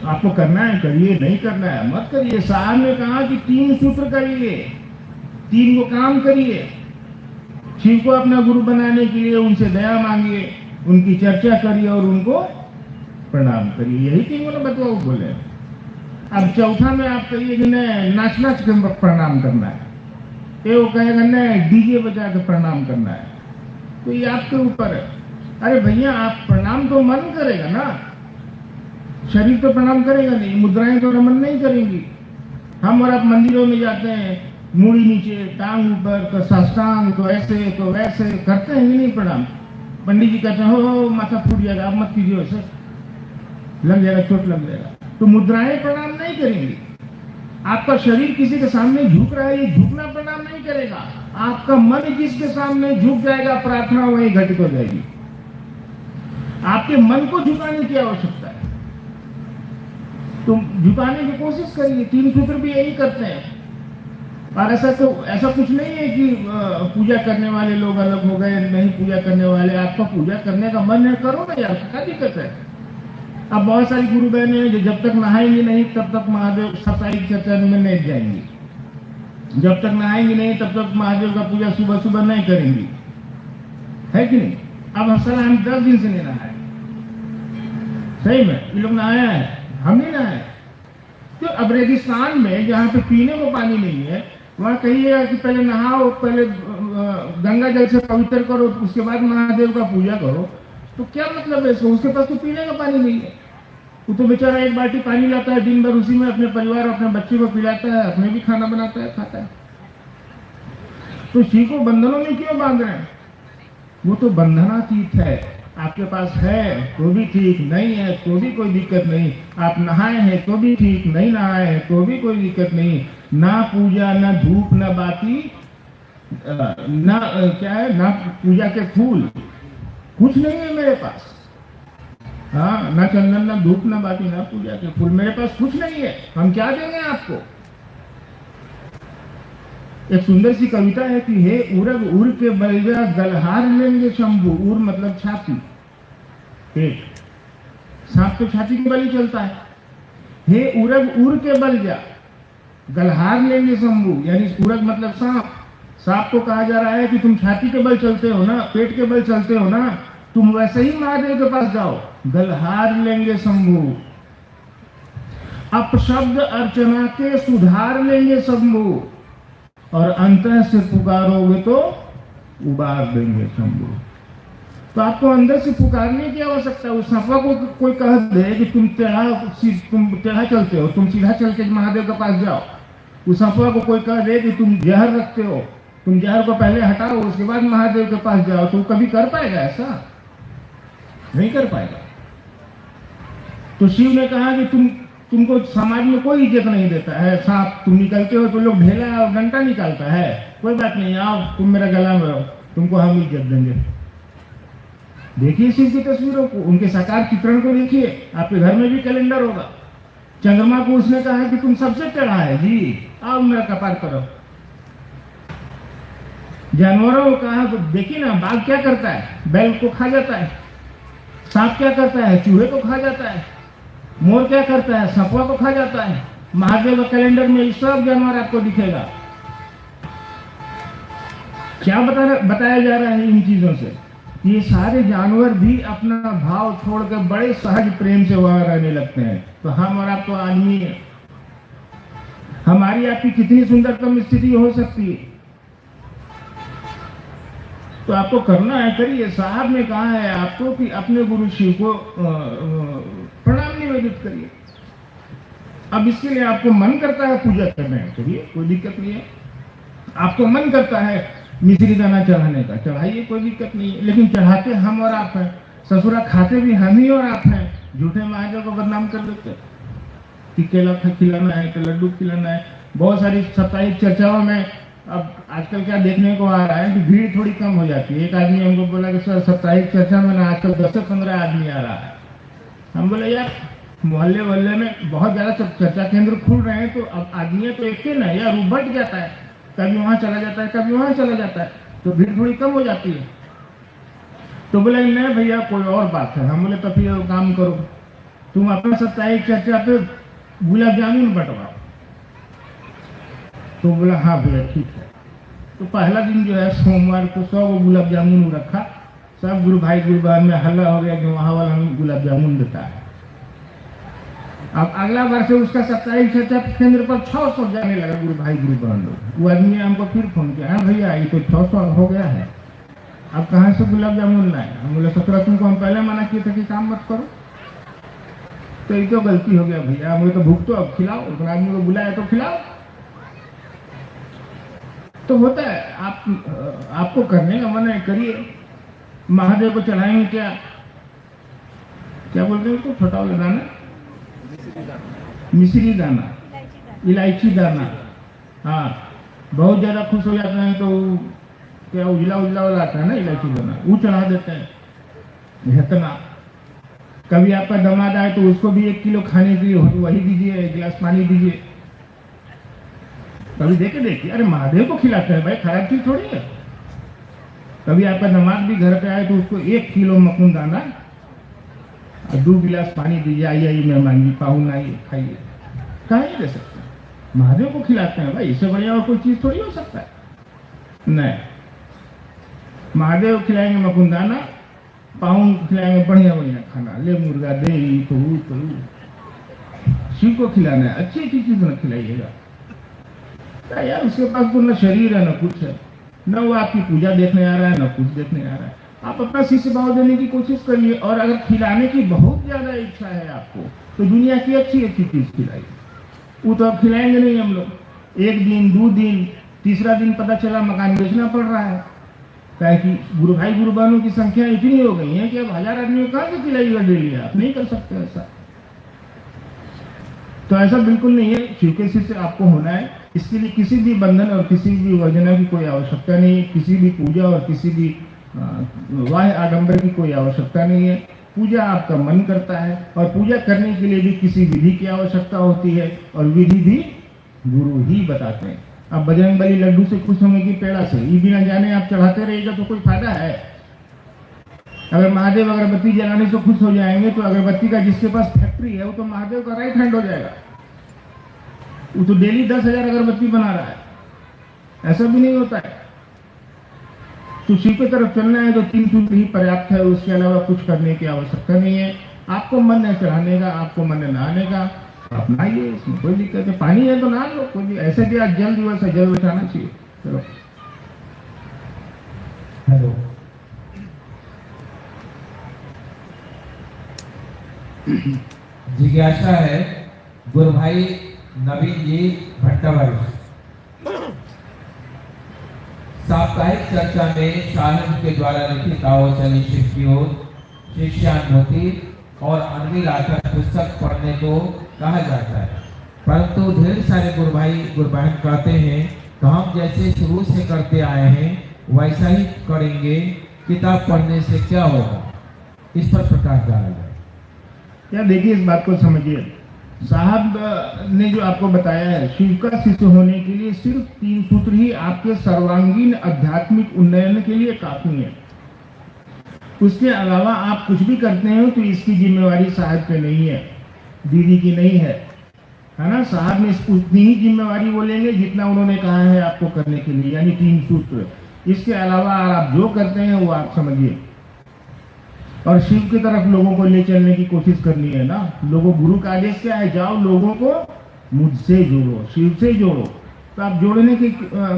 आपको करना है करिए, नहीं करना है मत करिए। साहब ने कहा कि 3 सूत्र करिए, 3 को काम करिए। शिव को अपना गुरु बनाने के लिए उनसे दया मांगिए, उनकी चर्चा करिए और उनको प्रणाम करिए। यही 3 ने बतवाओ बोले। अब चौथा में आप कहिए कि नहीं नाच नाच के प्रणाम करना है, ये वो कहेगा नहीं डीजे बजा के प्रणाम करना है, तो ये आपके ऊपर है। अरे भैया, आप प्रणाम तो मन करेगा ना, शरीर तो प्रणाम करेगा नहीं, मुद्राएं तो नमन नहीं करेंगी। हम और आप मंदिरों में जाते हैं, मूड़ी नीचे, टांग ऊपर, तो साष्टांग, तो ऐसे तो वैसे करते हैं नहीं प्रणाम। पंडित जी कहते हैं हो माथा फूट जाएगा, आप मत कीजिए, वैसे लग जाएगा, चोट लग जाएगा। तो मुद्राएं प्रणाम नहीं करेंगी। आपका शरीर किसी के सामने झुक रहा है, ये झुकना प्रणाम नहीं करेगा। आपका मन जिसके सामने झुक जाएगा, प्रार्थना वही घटित हो जाएगी। आपके मन को झुकाने की आवश्यकता है, तो झुकाने की कोशिश करिए। 3 सूत्र भी यही करते हैं। और ऐसा कुछ नहीं है कि पूजा करने वाले लोग अलग हो गए, नहीं पूजा करने वाले। आपका पूजा करने का मन है, करो ना यार, क्या दिक्कत है? अब बहुत सारी गुरु बहनें हैं जो जब तक नहाएंगी नहीं तब तक महादेव साप्ताहिक चर्चा में नहीं जाएंगी। जब तक नहाएंगी नहीं तब तक महादेव का पूजा सुबह सुबह नहीं करेंगी, है कि नहीं? अब हंसला हम 10 दिन से नहीं नहाए, सही में ये लोग नहाया है, हम नहीं नहाए। तो अब रेगिस्तान में जहाँ पे पीने को पानी नहीं है, वहाँ कहिएगा कि पहले नहाओ, पहले गंगा जल से पवित्र करो, उसके बाद महादेव का पूजा करो, तो क्या मतलब है इसको? उसके पास तो पीने का पानी नहीं है। वो तो बेचारा एक बाल्टी पानी लाता है, दिन भर उसी में अपने परिवार अपने बच्चे को पिलाता है, अपने भी खाना बनाता है, खाता है। तो शिव को बंधनों में क्यों बांध रहे हैं? वो तो बंधनातीत है। आपके पास है तो भी ठीक, नहीं है तो भी कोई दिक्कत नहीं, आप नहाए हैं तो भी ठीक, नहीं नहाए हैं तो भी कोई दिक्कत नहीं। ना पूजा, ना धूप, ना बाती, ना क्या है, ना पूजा के फूल, कुछ नहीं है मेरे पास। हाँ, ना चंदन, ना धूप, ना बाती, ना पूजा के फूल, मेरे पास कुछ नहीं है। हम क्या देंगे आपको? एक सुंदर सी कविता है कि हे उरग उर के बलजा गलहार लेंगे शंभू। उर मतलब छाती, पेट, सांप तो छाती के बल ही चलता है। हे उरग उर के बलजा गलहार लेंगे शंभू, यानी उरग मतलब सांप। सांप को कहा जा रहा है कि तुम छाती के बल चलते हो ना, पेट के बल चलते हो ना, तुम वैसे ही महादेव के पास जाओ, गलहार लेंगे शंभू। अपशब्द अर्चना के सुधार लेंगे शंभू, और अंतर से पुकारोगे तो उबार देंगे शंभू। तो आपको अंदर से पुकारने की आवश्यकता है। उस सांपा को कोई कह दे कि तुम टेढ़ा चलते हो, तुम सीधा चल के महादेव के पास जाओ। उस सांपा को कोई कह दे कि तुम जहर रखते हो, तुम जहर को पहले हटाओ उसके बाद महादेव के पास जाओ, तो कभी कर पाएगा? ऐसा नहीं कर पाएगा। तो शिव ने कहा कि तुमको समाज में कोई इज्जत नहीं देता है। सांप तुम निकलते हो तो लोग ढेला और डंडा निकालता है, कोई बात नहीं, आओ तुम मेरा गला में रहो, तुमको हम इज्जत देंगे। देखिए शिव की तस्वीरों को, उनके साकार चित्रण को देखिए, आपके घर में भी कैलेंडर होगा। चंद्रमा को उसने कहा कि तुम सबसे टेढ़ा है जी, आओ मेरा कपार करो। जानवरों को कहा, देखिए ना बाघ क्या करता है, बैल को खा जाता है। सांप क्या करता है, चूहे को खा जाता है। मोर क्या करता है, सपवा को खा जाता है। महादेव का कैलेंडर में ये सब जानवर आपको दिखेगा। क्या बताया जा रहा है इन चीजों से? ये सारे जानवर भी अपना भाव छोड़ कर बड़े सहज प्रेम से वहां रहने लगते हैं। तो हम और आप तो आदमी है, हमारी आपकी कितनी सुंदरतम स्थिति हो सकती है। तो आपको करना है, करिए। साहब ने कहा है आपको कि अपने गुरु शिव को प्रणाम निवेदित करिए। अब इसके लिए आपको मन करता है पूजा करने, करिए, कोई दिक्कत नहीं है। आपको मन करता है मिश्री दाना चढ़ाने का, चढ़ाइए, कोई दिक्कत नहीं है। लेकिन चढ़ाते हम और आप हैं, ससुरा खाते भी हम ही और आप हैं। झूठे महादेव को बदनाम कर देते कि केला खिलाना है, कि लड्डू खिलाना है। बहुत सारी साप्ताहिक चर्चाओं में अब आजकल क्या देखने को आ रहा है कि भीड़ थोड़ी कम हो जाती है। एक आदमी हमको बोला कि सर साप्ताहिक चर्चा में ना आजकल 10 से 15 आदमी आ रहा है। हम बोले यार मोहल्ले में बहुत ज्यादा चर्चा केंद्र खुल रहे हैं, तो अब आदमी तो एक ही ना, यार वो बढ़ जाता है, कभी वहां चला जाता है, कभी वहां चला जाता है, तो भीड़ थोड़ी कम हो जाती है। तो बोले नहीं भैया कोई और बात है। हम बोले तो फिर काम करो, तुम अपना साप्ताहिक चर्चा पे गुलाब जामुन बंटवाओ। तो बोला हाँ भैया ठीक है। तो पहला दिन जो है सोमवार को 100 गुलाब जामुन रखा, सब गुरु भाई गुरु बहन में हल्ला हो गया कि वहां वाला हमें गुलाब जामुन देता है। अब अगला बार से उसका साप्ताहिक चर्चा केंद्र पर 600 जाने लगा गुरु भाई गुरु बहन लोग। वो आदमी ने हमको फिर फोन किया, हाँ भैया ये तो 600 हो गया है, अब कहाँ से गुलाब जामुन लाए? हम बोले 17 तुमको हम पहले मना किए थे कि काम मत करो। तो ये तो गलती हो गया भैया, मुझे तो भूख तो अब खिलाओ, उतना आदमी को बुलाया तो खिलाओ। तो होता है, आपको करने का मन है, करिए। महादेव को चढ़ाएंगे क्या बोलते हैं उसको, छोटा वाला दाना, मिश्री दाना, इलायची दाना। हाँ, बहुत ज्यादा खुश हो जाते हैं तो क्या उजला वाला आता है ना इलायची दाना, वो चढ़ा देते हैं। इतना कभी आपका दामाद आए तो उसको भी 1 किलो खाने के लिए वही दीजिए, 1 गिलास पानी दीजिए। कभी देखिए, अरे महादेव को खिलाते हैं भाई, खराब चीज थोड़ी है। कभी आपका दामाद भी घर पे आए तो उसको 1 किलो मकुन दाना और 2 गिलास पानी दीजिए, आइए मेहमान जी, पाहुन आइए, खाइए। कहाँ नहीं दे सकते, महादेव को खिलाते हैं भाई, इससे बढ़िया और कोई चीज थोड़ी हो सकता है। नहीं, महादेव खिलाएंगे मकुन दाना पाउन खिलाएंगे बढ़िया बढ़िया खाना, ले मुर्गा दे तो शिव को खिलाना है, अच्छी अच्छी चीज न खिलाइएगा। क्या यार, उसके पास तो न शरीर है न कुछ है, न वो आपकी पूजा देखने आ रहा है न कुछ देखने आ रहा है। आप अपना शिष्य भाव देने की कोशिश करिए, और अगर खिलाने की बहुत ज्यादा इच्छा है आपको तो दुनिया की अच्छी अच्छी चीज खिलाइए। वो तो अब खिलाएंगे नहीं हम लोग। 1 दिन 2 दिन, तीसरा दिन पता चला मकान बेचना पड़ रहा है, ताकि गुरु भाई गुरु बहनों की संख्या इतनी हो गई है कि अब 1000 आदमी को कहाँ से खिलाइएगा डेली? आप नहीं कर सकते ऐसा। तो ऐसा बिल्कुल नहीं है, शिव के शिष्य आपको होना है। इसके लिए किसी भी बंधन और किसी भी वर्जना की कोई आवश्यकता नहीं है, किसी भी पूजा और किसी भी वाह आडंबर की कोई आवश्यकता नहीं है। पूजा आपका मन करता है, और पूजा करने के लिए भी किसी विधि की आवश्यकता होती है, और विधि भी गुरु ही बताते हैं। अब बजरंगबली लड्डू से खुश होंगे कि पेड़ा से, ये बिना जाने आप चढ़ाते रहिएगा तो कोई फायदा है? अगर महादेव अगरबत्ती जलाने से खुश हो जाएंगे तो अगरबत्ती का जिसके पास फैक्ट्री है वो तो महादेव का राइट हैंड हो जाएगा। वो तो डेली 10,000 अगरबत्ती बना रहा है। ऐसा भी नहीं होता है। तो शिव की तरफ चलना है तो 3 सूत्र ही पर्याप्त है, उसके अलावा कुछ करने की आवश्यकता नहीं है। आपको मन है चढ़ाने का, आपको मन है नहाने का, आप नहाइए, इसमें कोई दिक्कत है। पानी है तो नहा लो, कोई भी ऐसे भी आज जल दिवस है, जल बचाना चाहिए। चलो हेलो, जिज्ञासा है गुरु भाई नवीन जी भट्टावारी, साप्ताहिक चर्चा में साहब के द्वारा लिखित आओ चली शिव की ओर शिष्यानुभूति और अनविल आकर पुस्तक पढ़ने को कहा जाता है, परंतु ढेर सारे गुरु भाई गुरु बहन कहते हैं तो हम जैसे शुरू से करते आए हैं वैसा ही करेंगे, किताब पढ़ने से क्या होगा? इस पर प्रकाश डाला जाए। क्या देखिए, इस बात को समझिए। साहब ने जो आपको बताया है, शिव का शिष्य होने के लिए सिर्फ 3 सूत्र ही आपके सर्वांगीण आध्यात्मिक उन्नयन के लिए काफी है। उसके अलावा आप कुछ भी करते हो तो इसकी जिम्मेवारी साहब पे नहीं है, दीदी की नहीं है, है ना। साहब ने उतनी ही जिम्मेवारी वो लेंगे जितना उन्होंने कहा है आपको करने के लिए, यानी 3 सूत्र। इसके अलावा आप जो करते हैं वो आप समझिए, और शिव की तरफ लोगों को ले चलने की कोशिश करनी है ना। लोगों, गुरु का आदेश क्या है? जाओ लोगों को मुझसे जोड़ो, शिव से जोड़ो। तो आप जोड़ने के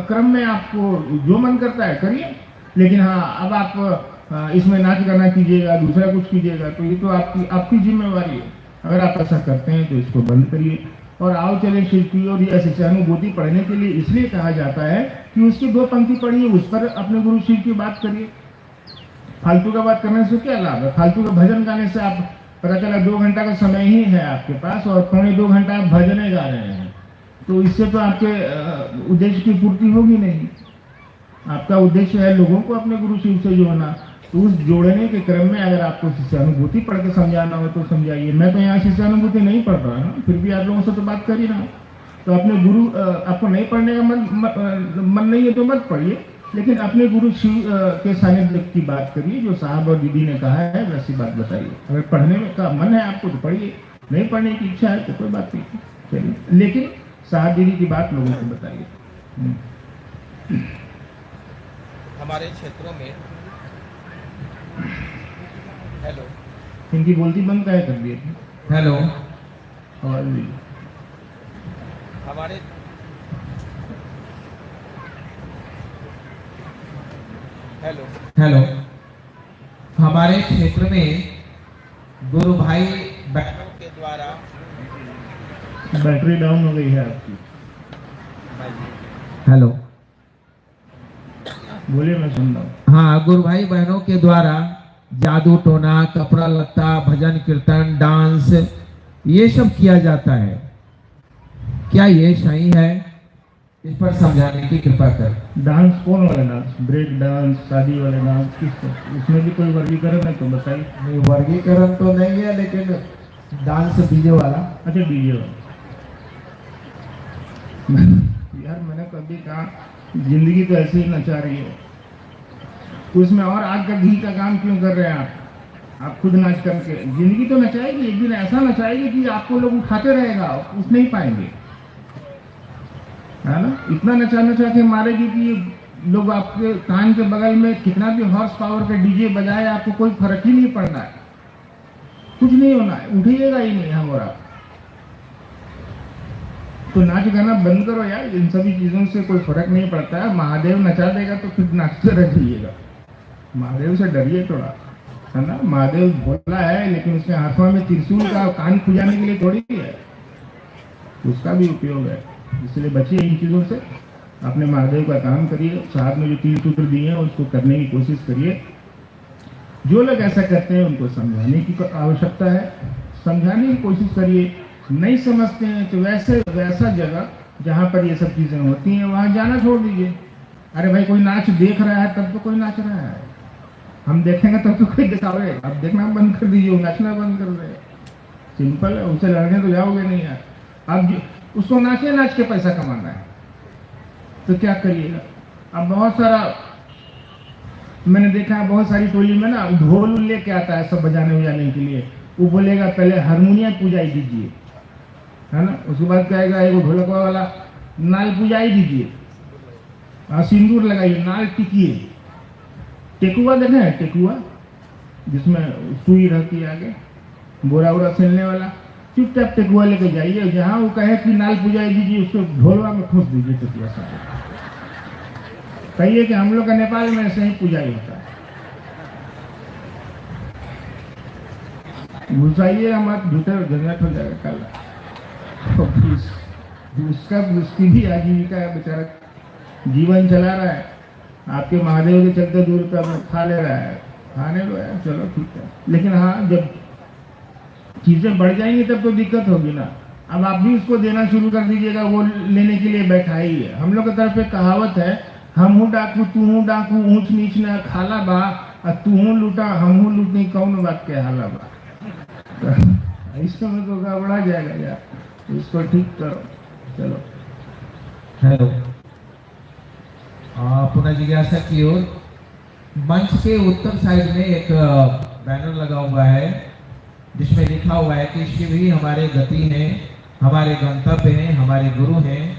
क्रम में आपको जो मन करता है करिए, लेकिन हाँ, अब आप इसमें नाच गाना कीजिएगा, दूसरा कुछ कीजिएगा तो ये तो आपकी जिम्मेवारी है। अगर आप ऐसा करते हैं तो इसको बंद करिए और आओ चले शिव की ओर। या शिष्यानुभूति पढ़ने के लिए इसलिए कहा जाता है कि उसकी 2 पंक्ति पढ़िए, उस पर अपने गुरु शिव की बात करिए। फालतू का बात करने से क्या लाभ है? फालतू का भजन गाने से आप पता चला 2 घंटा का समय ही है आपके पास और 2.25 घंटा आप भजन गा रहे हैं, तो इससे तो आपके उद्देश्य की पूर्ति होगी नहीं। आपका उद्देश्य है लोगों को अपने गुरु शिव से जोड़ना, तो उस जोड़ने के क्रम में अगर आपको शिष्यानुभूति पढ़ के समझाना हो तो समझाइए। मैं तो यहाँ शिष्यानुभूति नहीं पढ़ रहा हूँ, फिर भी आप लोगों से तो बात कर ही रहा हूँ। तो अपने गुरु, आपको नहीं पढ़ने का मन नहीं है तो मत पढ़िए, लेकिन अपने गुरु शिव के सानिध्य की बात करिए। जो साहब और दीदी ने कहा है वैसी बात बताइए। अगर पढ़ने का मन है आपको तो पढ़िए, नहीं पढ़ने की इच्छा है तो कोई बात नहीं, चलिए, लेकिन साहब दीदी की बात लोगों को बताइए। हमारे क्षेत्रों में हेलो, इनकी बोलती बंद काहे कर दिए? हेलो, और भी हमारे हेलो हेलो, हमारे क्षेत्र में गुरु भाई बहनों के द्वारा बैटरी डाउन हो गई है आपकी। हेलो, बोलिए, मैं सुन रहा हूँ। हाँ, गुरु भाई बहनों के द्वारा जादू टोना, कपड़ा लत्ता, भजन कीर्तन, डांस, ये सब किया जाता है। क्या ये सही है? इस पर समझाने की कृपा कर। डांस कौन वाला डांस? ब्रेक डांस, शादी वाले डांस, किस तरह? उसमें भी कोई वर्गीकरण है तो बताइए। नहीं, वर्गीकरण तो नहीं है, लेकिन डांस डीजे वाला। अच्छा, डीजे वाला। यार मैंने कभी कहा जिंदगी तो ऐसे ही नचा रही है, उसमें और आग का घी का काम क्यों कर रहे हैं आप खुद नाच करके? जिंदगी तो नचाएगी, एक दिन ऐसा नचाएगी कि आपको लोग उठाते रहेगा, उठ नहीं पाएंगे, है ना। इतना नचा नचा के मारेगी कि लोग आपके कान के बगल में कितना भी हॉर्स पावर का डीजे बजाए, आपको कोई फर्क ही नहीं पड़ना है, कुछ नहीं होना है, उठिएगा ही नहीं हम और आप। तो नाच गाना बंद करो यार, इन सभी चीजों से कोई फर्क नहीं पड़ता है। महादेव नचा देगा तो फिर नाचते रहिएगा। महादेव से डरिए थोड़ा, है ना। महादेव भोला है, लेकिन उसके हाथों में त्रिशूल का कान खुजाने के लिए थोड़ी है, उसका भी उपयोग है। इसलिए बचिए इन चीजों से, अपने महादेव का काम करिए। साहब ने जो 3 सूत्र दिए हैं उसको करने की कोशिश करिए। जो लोग ऐसा करते हैं उनको समझाने की आवश्यकता है, समझाने की कोशिश करिए। नहीं समझते हैं तो वैसा जगह जहाँ पर ये सब चीज़ें होती हैं वहाँ जाना छोड़ दीजिए। अरे भाई, कोई नाच देख रहा है तब तो कोई नाच रहा है, हम देखेंगे तब तो कोई दिखावे। अब देखना बंद कर दीजिए, नाचना बंद कर दे, सिंपल है। उनसे लड़ने तो जाओगे नहीं यार। अब उसको नाच के पैसा कमाना है तो क्या करिएगा। अब बहुत सारा मैंने देखा है, बहुत सारी टोली में ना ढोल लेके आता है सब बजाने बजाने के लिए। वो बोलेगा पहले हारमोनियम पूजाई दीजिए, है ना। उसके बाद कहेगा एक ढोलकवा वाला नाल पूजाई दीजिए, सिंदूर लगाइए, नाल टिकिए। टेकुआ देखे हैं, टेकुआ जिसमें सुई रहती है आगे, बोरा वोरा सिलने वाला। चुपचाप टेकुआ लेके जाइए, जहाँ वो कहे कि नाल पूजाई दीजिए उसको ढोलवा में ठूस दीजिए टेकुआ से। कहिए कि हम लोग का नेपाल में ऐसे ही पूजाई होता है। घुसाइए मत, भीतर झंझट हो जाएगा काला। तो उसकी भी आजीविका है, बेचारा जीवन चला रहा है। आपके महादेव के चलते 2 रुपया में खा ले रहा है, खाने लो यार, चलो ठीक है। लेकिन हाँ, जब चीजें बढ़ जाएंगी तब तो दिक्कत होगी ना। अब आप भी उसको देना शुरू कर दीजिएगा, वो लेने के लिए बैठा ही है। हम लोग की तरफ एक कहावत है, हम हूँ डाकू तू हूँ डाकू, ऊंच नीच न खाला बा, और तू हूँ लूटा हम हूँ लूटनी, कौन बात के हाला बा। इसमें तो गड़बड़ा जाएगा यार, इसको ठीक करो। चलो हेलो, पुनः जिज्ञासा की ओर। मंच के उत्तर साइड में एक बैनर लगा हुआ है जिसमें लिखा हुआ है कि शिव ही हमारे गति हैं, हमारे गंतव्य हैं, हमारे गुरु हैं,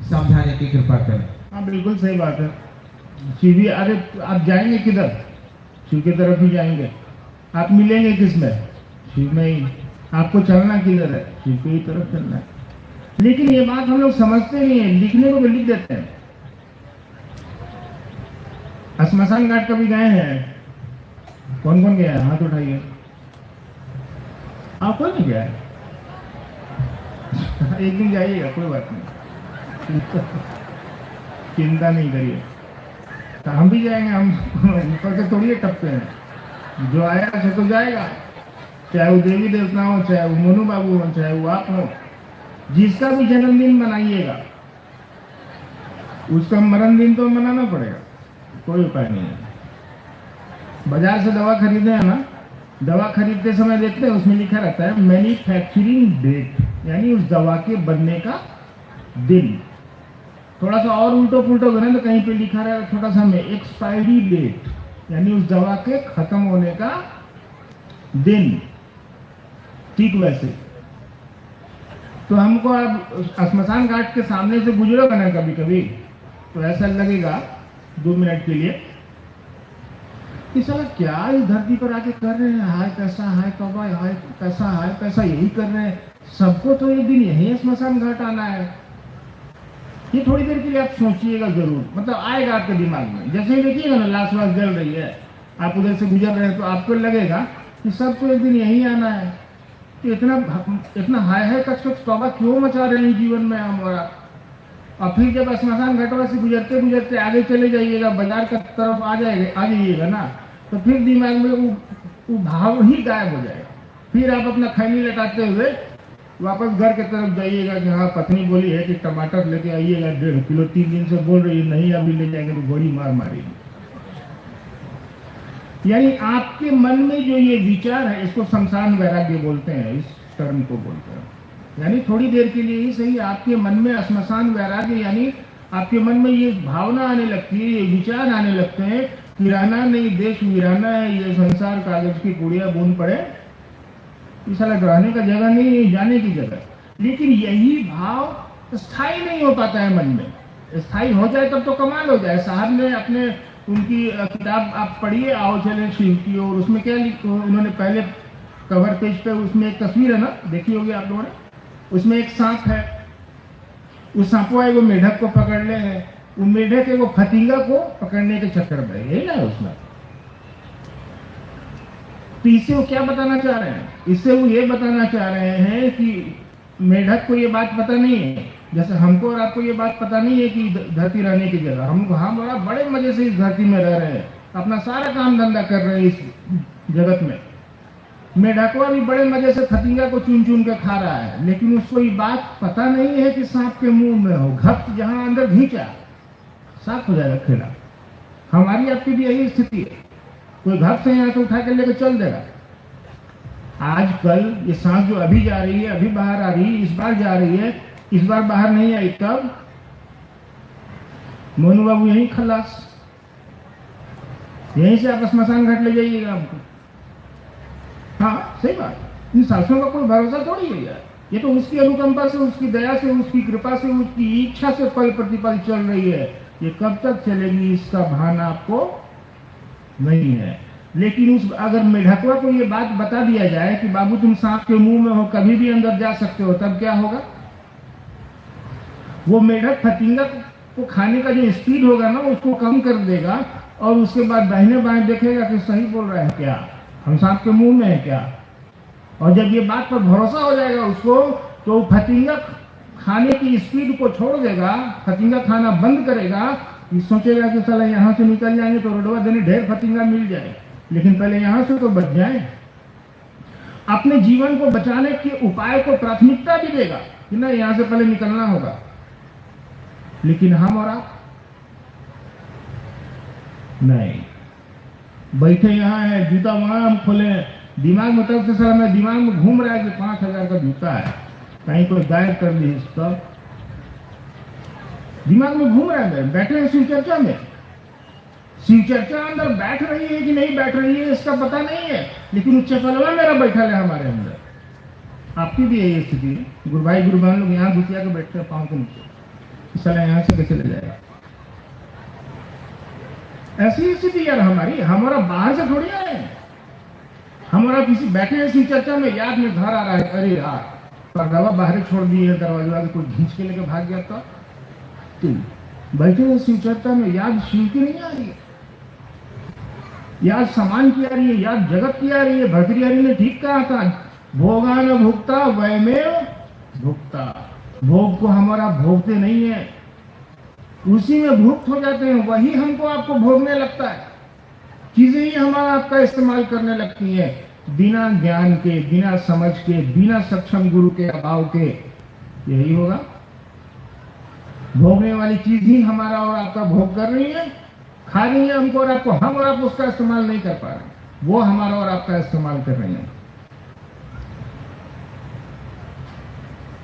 समझाने की कृपा करें। हाँ, बिल्कुल सही बात है। शिव ही, अरे आप जाएंगे किधर? शिव की तरफ ही जाएंगे। आप मिलेंगे किसमें? शिव में ही। आपको चलना किधर है? शिव की तरफ चलना है। लेकिन ये बात हम लोग समझते नहीं है, लिखने को भी लिख देते हैं। श्मशान घाट कभी गए हैं? कौन कौन गया है? हाथ उठाइए। आप कौन नहीं गया है? एक दिन जाइएगा, कोई बात नहीं, चिंता नहीं करिए। तो हम भी जाएंगे, हम ऊपर के थोड़ी टपके हैं। जो आया से तो जाएगा, चाहे वो देवी देवता हो, चाहे वो मोनू बाबू हो, चाहे वो आप हो। जिसका भी जन्मदिन मनाइएगा, उसका मरण दिन तो मनाना पड़ेगा, कोई उपाय नहीं है। बाजार से दवा खरीदे हैं ना, दवा खरीदते समय देखते हैं उसमें लिखा रहता है मैन्युफैक्चरिंग डेट, यानी उस दवा के बनने का दिन। थोड़ा सा और उल्टो पुल्टो करें तो कहीं पे लिखा रहा है छोटा सा में एक्सपायरी डेट, यानी उस दवा के खत्म होने का दिन। ठीक वैसे तो हमको अब श्मशान घाट के सामने से गुजरोगे ना कभी कभी, तो ऐसा लगेगा 2 मिनट के लिए कि साला क्या इस धरती पर आके कर रहे हैं, हाय पैसा, हाय तौबा, हाय पैसा, हाय पैसा, यही कर रहे हैं। सबको तो एक दिन यही श्मशान घाट आना है। ये थोड़ी देर के लिए आप सोचिएगा जरूर, मतलब आएगा आपके दिमाग में। जैसे ही देखिएगा ना लाश वाश जल रही है, आप उधर से गुजर रहे हैं, तो आपको लगेगा कि सबको एक दिन यही आना है। तो इतना हाय हाय कच कच तौबा क्यों मचा रहे हैं जीवन में हमारा। और फिर जब श्मशान घाटवा से गुजरते गुजरते आगे चले जाइएगा, बाजार का तरफ आ जाइएगा ना, तो फिर दिमाग में वो भाव ही गायब हो जाएगा। फिर आप अपना खैनी लटाते हुए वापस घर की तरफ जाइएगा कि हाँ, पत्नी बोली है कि टमाटर लेके आइएगा 1.5 किलो, 3 दिन से बोल रही है नहीं अभी ले जाएंगे तो गोली मार मारेगी। यानी आपके मन में जो ये विचार है, इसको शमशान वैराग्य बोलते हैं, इस टर्म को बोलते हैं। यानी थोड़ी देर के लिए ही सही आपके मन में श्मशान वैराग्य, यानी आपके मन में ये भावना आने लगती है, ये विचार आने लगते हैं कि रहना नहीं, देश वीराना है, ये संसार कागज की गुड़िया बूंद पड़े, इस साला रहने का जगह नहीं, जाने की जगह। लेकिन यही भाव स्थायी नहीं हो पाता है मन में। स्थायी हो जाए तब तो कमाल हो जाए। साहब ने अपने उनकी किताब आप पढ़िए, आओ चले शिव की, और उसमें क्या उन्होंने पहले कवर पेज पे उसमें एक तस्वीर है ना, देखी होगी आप लोगों ने, उसमें एक सांप है, उस सांपों एगो मेढक को पकड़ ले है, वो मेढक एगो फतिंगा को पकड़ने के चक्कर में, यही ना है उसमें। तो इससे वो क्या बताना चाह रहे हैं? इससे वो ये बताना चाह रहे हैं कि मेढक को ये बात पता नहीं है, जैसे हमको और आपको ये बात पता नहीं है कि धरती रहने की जगह, हम बड़ा बड़े मजे से इस धरती में रह रहे हैं, अपना सारा काम धंधा कर रहे हैं इस जगत में। मेढकवा भी बड़े मजे से फतिंगा को चुन चुन के खा रहा है, लेकिन उसको ये बात पता नहीं है कि सांप के मुंह में हो घप, जहां अंदर घींचा सांप हो जाएगा खेला। हमारी आपकी भी यही स्थिति है, कोई घप से यहाँ से उठा के लेकर चल देगा। आजकल ये सांप जो अभी जा रही है, अभी बाहर आ रही है, इस बार जा रही है, इस बार बाहर नहीं आई, तब मोनू बाबू यही खलास, यहीं से आप स्मशान घाट ले जाइएगा हमको। हाँ सही बात, इन सासों का कोई भरोसा थोड़ी है यार, ये तो उसकी अनुकंपा से, उसकी दया से, उसकी कृपा से, उसकी इच्छा से पल प्रतिपल चल रही है। ये कब तक चलेगी इसका भान आपको नहीं है। लेकिन उस अगर मेढकवा को ये बात बता दिया जाए कि बाबू तुम सांप के मुंह में हो, कभी भी अंदर जा सकते हो, तब क्या होगा? वो मेढक फतिंगा को खाने का जो स्पीड होगा ना, उसको कम कर देगा, और उसके बाद दाहिने बाएं देखेगा कि सही बोल रहा है क्या, हम सांप के मुंह में है क्या। और जब ये बात पर भरोसा हो जाएगा उसको, तो फतिंगा खाने की स्पीड को छोड़ देगा, फतिंगा खाना बंद करेगा। ये सोचेगा कि साला यहाँ से निकल जाएंगे तो रोडवा देने ढेर फतिंगा मिल जाए, लेकिन पहले यहाँ से तो बच जाए। अपने जीवन को बचाने के उपाय को प्राथमिकता भी देगा कि ना यहाँ से पहले निकलना होगा। लेकिन हम और आप नहीं, बैठे यहाँ है, जूता वहां हम खोले, दिमाग में तब से साला मैं दिमाग में घूम रहा है कि 5,000 का जूता है, कहीं कोई गायब कर ली इसका, दिमाग में घूम रहा है। बैठे हैं शिव चर्चा में, शिव चर्चा अंदर बैठ रही है कि नहीं बैठ रही है इसका पता नहीं है, लेकिन चपलवा मेरा बैठा है हमारे अंदर। आपकी भी यही स्थिति है, गुरु भाई गुरु बहन लोग यहाँ घुसिया के बैठते हैं पाँव के नीचे, साला यहाँ से कैसे ले जाएगा। ऐसी स्थिति यार हमारी, हमारा बाहर से थोड़ी आए, हमारा किसी बैठे हैं शिव चर्चा में, याद में घर आ रहा है, अरे यार पर्दा बाहर छोड़ दिए, दरवाजा कोई खींच के लेके भाग गया तो बैठे हैं शिव चर्चा में, याद शिव की नहीं आ रही है, याद समान की आ रही है, याद जगत की आ रही है। भर्तृहरि ने ठीक कहा था, भोगा न भुगता वैमेव भुगता, भोग को हमारा भोगते नहीं है, उसी में भुक्त हो जाते हैं, वही हमको आपको भोगने लगता है, चीजें ही हमारा आपका इस्तेमाल करने लगती हैं, बिना ज्ञान के, बिना समझ के, बिना सक्षम गुरु के अभाव के। यही होगा, भोगने वाली चीज ही हमारा और आपका भोग कर रही है, खा रही है हमको और आपको, हम और आप उसका इस्तेमाल नहीं कर पा रहे, वो हमारा और आपका इस्तेमाल कर रही है।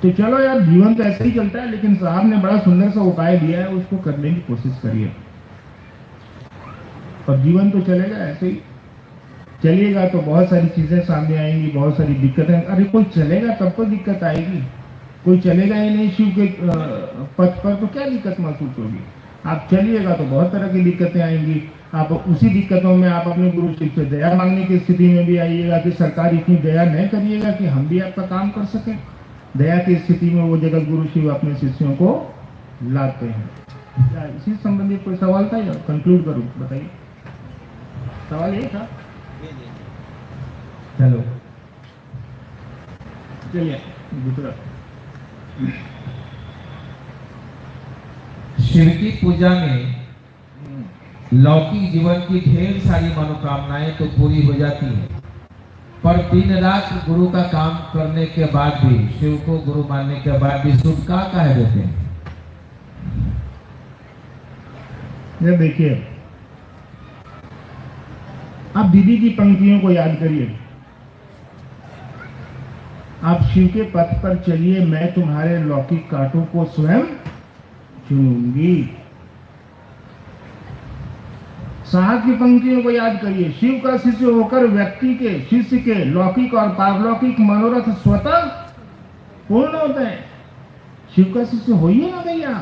तो चलो यार, जीवन तो ऐसे ही चलता है, लेकिन साहब ने बड़ा सुंदर सा उपाय दिया है, उसको करने की कोशिश करिए। और जीवन तो चलेगा ऐसे ही, चलिएगा तो बहुत सारी चीजें सामने आएंगी, बहुत सारी दिक्कतें। अरे कोई चलेगा तब तो दिक्कत आएगी, कोई चलेगा ही नहीं शिव के पथ पर तो क्या दिक्कत महसूस होगी। आप चलिएगा तो बहुत तरह की दिक्कतें आएंगी, आप उसी दिक्कतों में आप अपने गुरु शिव से दया मांगने की स्थिति में भी आइएगा कि सरकार इतनी दया नहीं करिएगा कि हम भी आपका काम कर सकें। दया की स्थिति में वो जगत गुरु शिव अपने शिष्यों को लाते हैं। क्या इसी संबंधित कोई सवाल था या कंक्लूड करूं? बताइए, सवाल यही था। चलो चलिए दूसरा। शिव की पूजा में लौकिक जीवन की ढेर सारी मनोकामनाएं तो पूरी हो जाती हैं, पर दिन रात गुरु का काम करने के बाद भी, शिव को गुरु मानने के बाद भी शुभ का कह देते हैं। ये देखिए, आप दीदी की पंक्तियों को याद करिए, आप शिव के पथ पर चलिए, मैं तुम्हारे लौकिक कांटों को स्वयं चुनूंगी। साहब की पंक्तियों को याद करिए, शिव का शिष्य होकर व्यक्ति के, शिष्य के लौकिक और पारलौकिक मनोरथ स्वतः पूर्ण होते हैं। शिव का शिष्य होइए ना भैया,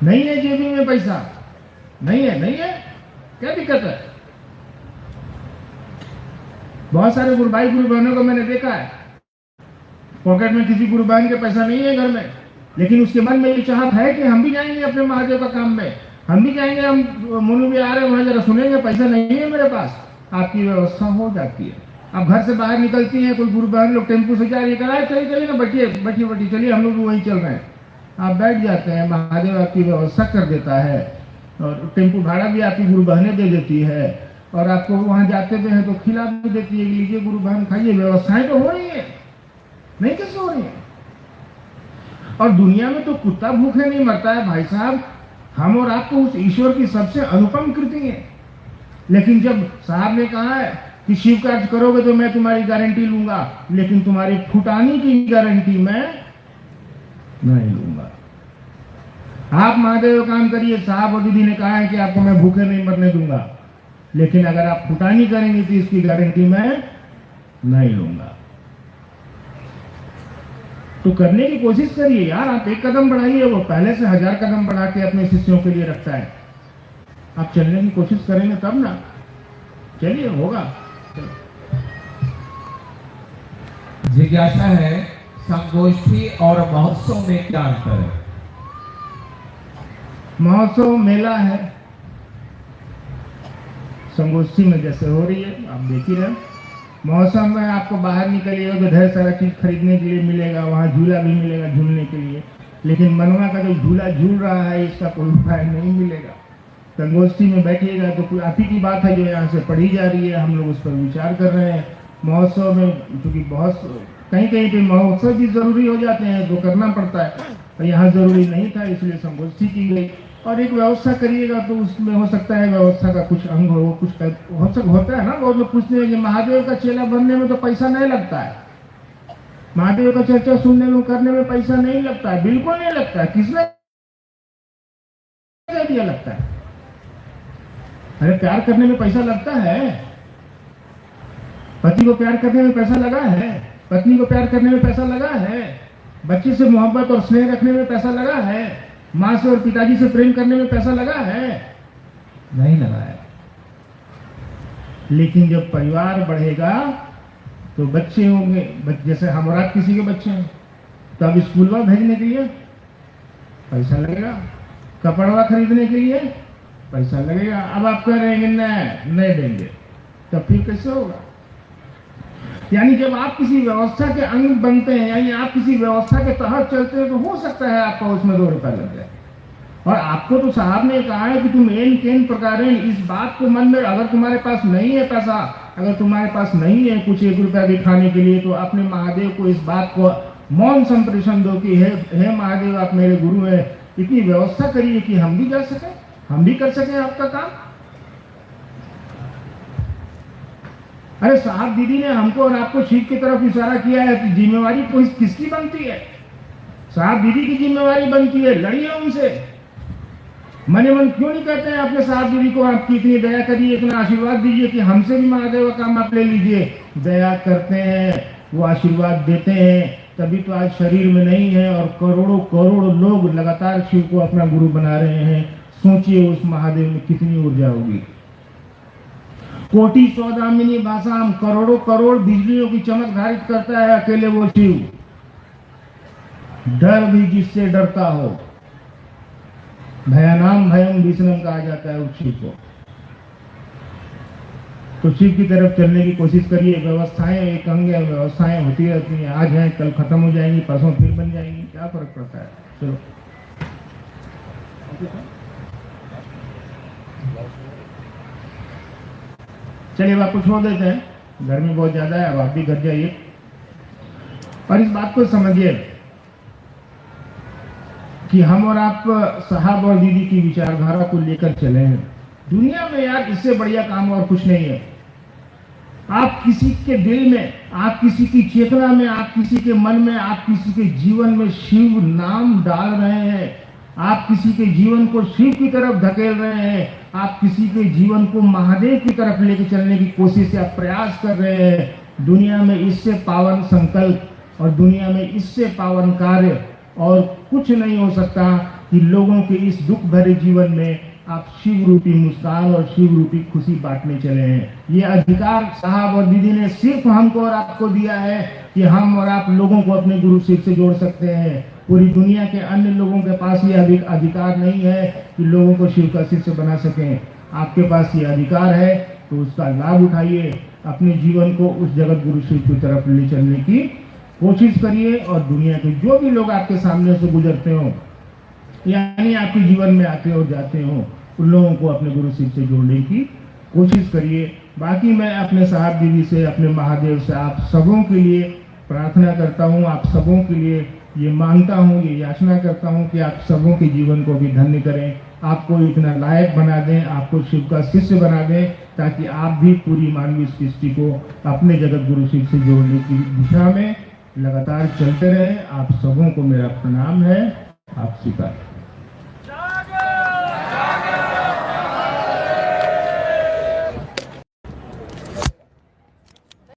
नहीं है जेबी में पैसा, नहीं है, क्या दिक्कत है? बहुत सारे गुरु भाई गुरु बहनों को मैंने देखा है, पॉकेट में किसी गुरु बहन के पैसा नहीं है घर में, लेकिन उसके मन में ये चाहत है कि हम भी जाएंगे अपने महादेव का काम में, हम भी जाएंगे, हम मुनु भी आ रहे हैं वहां जरा सुनेंगे, पैसा नहीं है मेरे पास। आपकी व्यवस्था हो जाती है। आप घर से बाहर निकलती हैं, कोई गुरु बहन लोग टेम्पो से जा रही है, चलिए ना, बैठिए चलिए, हम लोग भी वहीं चल रहे हैं। आप बैठ जाते हैं, महादेव आपकी व्यवस्था कर देता है, और टेम्पो भाड़ा भी आपकी गुरु बहनें दे देती है, और आपको वहां जाते भी हैं तो खिला भी देती है, लीजिए गुरु बहन खाइए। व्यवस्थाएं तो हो रही है, नहीं कैसे हो रही है? और दुनिया में तो कुत्ता भूखे नहीं मरता है भाई साहब। हम और आप तो उस ईश्वर की सबसे अनुपम कृति है। लेकिन जब साहब ने कहा है कि शिव कार्य करोगे तो मैं तुम्हारी गारंटी लूंगा, लेकिन तुम्हारी फुटानी की गारंटी मैं नहीं लूंगा। आप महादेव काम करिए, साहब और दीदी ने कहा है कि आपको मैं भूखे नहीं मरने दूंगा, लेकिन अगर आप फुटानी करेंगे तो इसकी गारंटी मैं नहीं लूंगा। तो करने की कोशिश करिए यार, आप एक कदम बढ़ाइए, वो पहले से 1000 कदम बढ़ा के अपने शिष्यों के लिए रखता है। आप चलने की कोशिश करेंगे तब ना, चलिए होगा। जिज्ञासा है, संगोष्ठी और महोत्सव में क्या अंतर है? महोत्सव मेला है, संगोष्ठी में जैसे हो रही है आप देख ही रहे। मौसम में आपको बाहर निकलिएगा तो ढेर सारा चीज खरीदने के लिए मिलेगा, वहाँ झूला भी मिलेगा झूलने के लिए, लेकिन मनवा का जो झूला झूल रहा है इसका कोई उपाय नहीं मिलेगा। संगोष्ठी में बैठिएगा तो कोई आप ही की बात है जो यहाँ से पढ़ी जा रही है, हम लोग उस पर विचार कर रहे हैं। महोत्सव में क्योंकि बहुत कहीं कहीं पे महोत्सव भी जरूरी हो जाते हैं तो करना पड़ता है, और यहाँ जरूरी नहीं था इसलिए संगोष्ठी की गई। और एक व्यवस्था करिएगा तो उसमें हो सकता है व्यवस्था का कुछ अंग हो, कुछ होता है ना। बहुत लोग पूछते हैं कि महादेव का चेला बनने में तो पैसा नहीं लगता है, महादेव का चर्चा सुनने में करने में पैसा नहीं लगता है। बिल्कुल नहीं लगता है, किसने दिया लगता है? अरे प्यार करने में पैसा लगता है, पति को प्यार करने में पैसा लगा है, पत्नी को प्यार करने में पैसा लगा है, बच्चे से मोहब्बत और स्नेह रखने में पैसा लगा है, माँ से और पिताजी से प्रेम करने में पैसा लगा है? नहीं लगा है। लेकिन जब परिवार बढ़ेगा तो बच्चे होंगे, जैसे हमारा किसी के बच्चे हैं तो अब स्कूल में भेजने के लिए पैसा लगेगा, कपड़वा खरीदने के लिए पैसा लगेगा। अब आप कह रहे हैं नहीं देंगे, तब फिर कैसे होगा? यानी जब आप किसी व्यवस्था के अंग बनते हैं, यानी आप किसी व्यवस्था के तहत चलते हैं, तो हो सकता है आपका उसमें 2 रुपया लग जाए। और आपको तो साहब ने कहा है कि तुम एन केन प्रकार इस बात को मन में, अगर तुम्हारे पास नहीं है पैसा, अगर तुम्हारे पास नहीं है कुछ 1 रुपया भी खाने के लिए, तो अपने महादेव को इस बात को मौन संप्रेषण दो कि हे महादेव आप मेरे गुरु हैं, इतनी व्यवस्था करिए कि हम भी जा सकें, हम भी कर सकें आपका काम। अरे साहब दीदी ने हमको और आपको ठीक की तरफ इशारा किया है कि जिम्मेवारी किसकी बनती है? साहब दीदी की जिम्मेवारी बनती है, लड़िए उनसे। मने मन क्यों नहीं कहते हैं अपने साहब दीदी को आपकी इतनी दया करिए, इतना आशीर्वाद दीजिए कि हमसे भी महादेव का काम आप ले लीजिए। दया करते हैं, वो आशीर्वाद देते हैं, तभी तो आज शरीर में नहीं है और करोड़ों करोड़ लोग लगातार शिव को अपना गुरु बना रहे हैं। सोचिए उस महादेव में कितनी ऊर्जा होगी। कोटि सौदामिनी भाषाम, करोड़ों करोड़ बिजलियों की चमक धारित करता है अकेले वो शिव। डर भी जिससे डरता हो, भयानाम भयम विष्णु कहा जाता है उस शिव को। तो शिव की तरफ चलने की कोशिश करिए। व्यवस्थाएं एक अंग है, व्यवस्थाएं होती रहती हैं, आज हैं कल खत्म हो जाएंगी, परसों फिर बन जाएंगी, क्या फर्क पड़ता है। चलो चलिए अब आपको छोड़ देते हैं, गर्मी बहुत ज्यादा है, अब आप भी घर जाइए और इस बात को समझिए कि हम और आप साहब और दीदी की विचारधारा को लेकर चले हैं। दुनिया में यार इससे बढ़िया काम और कुछ नहीं है। आप किसी के दिल में, आप किसी की चेतना में, आप किसी के मन में, आप किसी के जीवन में शिव नाम डाल रहे हैं, आप किसी के जीवन को शिव की तरफ धकेल रहे हैं, आप किसी के जीवन को महादेव की तरफ लेकर चलने की कोशिश या प्रयास कर रहे हैं। दुनिया में इससे पावन संकल्प और दुनिया में इससे पावन कार्य और कुछ नहीं हो सकता कि लोगों के इस दुख भरे जीवन में आप शिव रूपी मुस्कान और शिव रूपी खुशी बांटने चले हैं। ये अधिकार साहब और दीदी ने सिर्फ हमको और आपको दिया है कि हम और आप लोगों को अपने गुरु शिव से जोड़ सकते हैं। पूरी दुनिया के अन्य लोगों के पास ये अधिकार नहीं है कि लोगों को शिव का शिष्य बना सकें। आपके पास ये अधिकार है, तो उसका लाभ उठाइए, अपने जीवन को उस जगत गुरु शिव की तरफ ले चलने की कोशिश करिए और दुनिया के जो भी लोग आपके सामने से गुजरते हो, यानी आपके जीवन में आते और जाते हो, उन लोगों को अपने गुरु शिव से जोड़ने की कोशिश करिए। बाकी मैं अपने साहब दीदी से, अपने महादेव से आप सबों के लिए प्रार्थना करता हूँ, आप सबों के लिए ये मांगता हूँ, ये याचना करता हूँ कि आप सबों के जीवन को भी धन्य करें, आपको इतना लायक बना दें, आपको शिव का शिष्य बना दें, ताकि आप भी पूरी मानवीय सृष्टि को अपने जगत गुरु शिव से जोड़ने की दिशा में लगातार चलते रहें। आप सबों को मेरा प्रणाम है। आप स्वीकार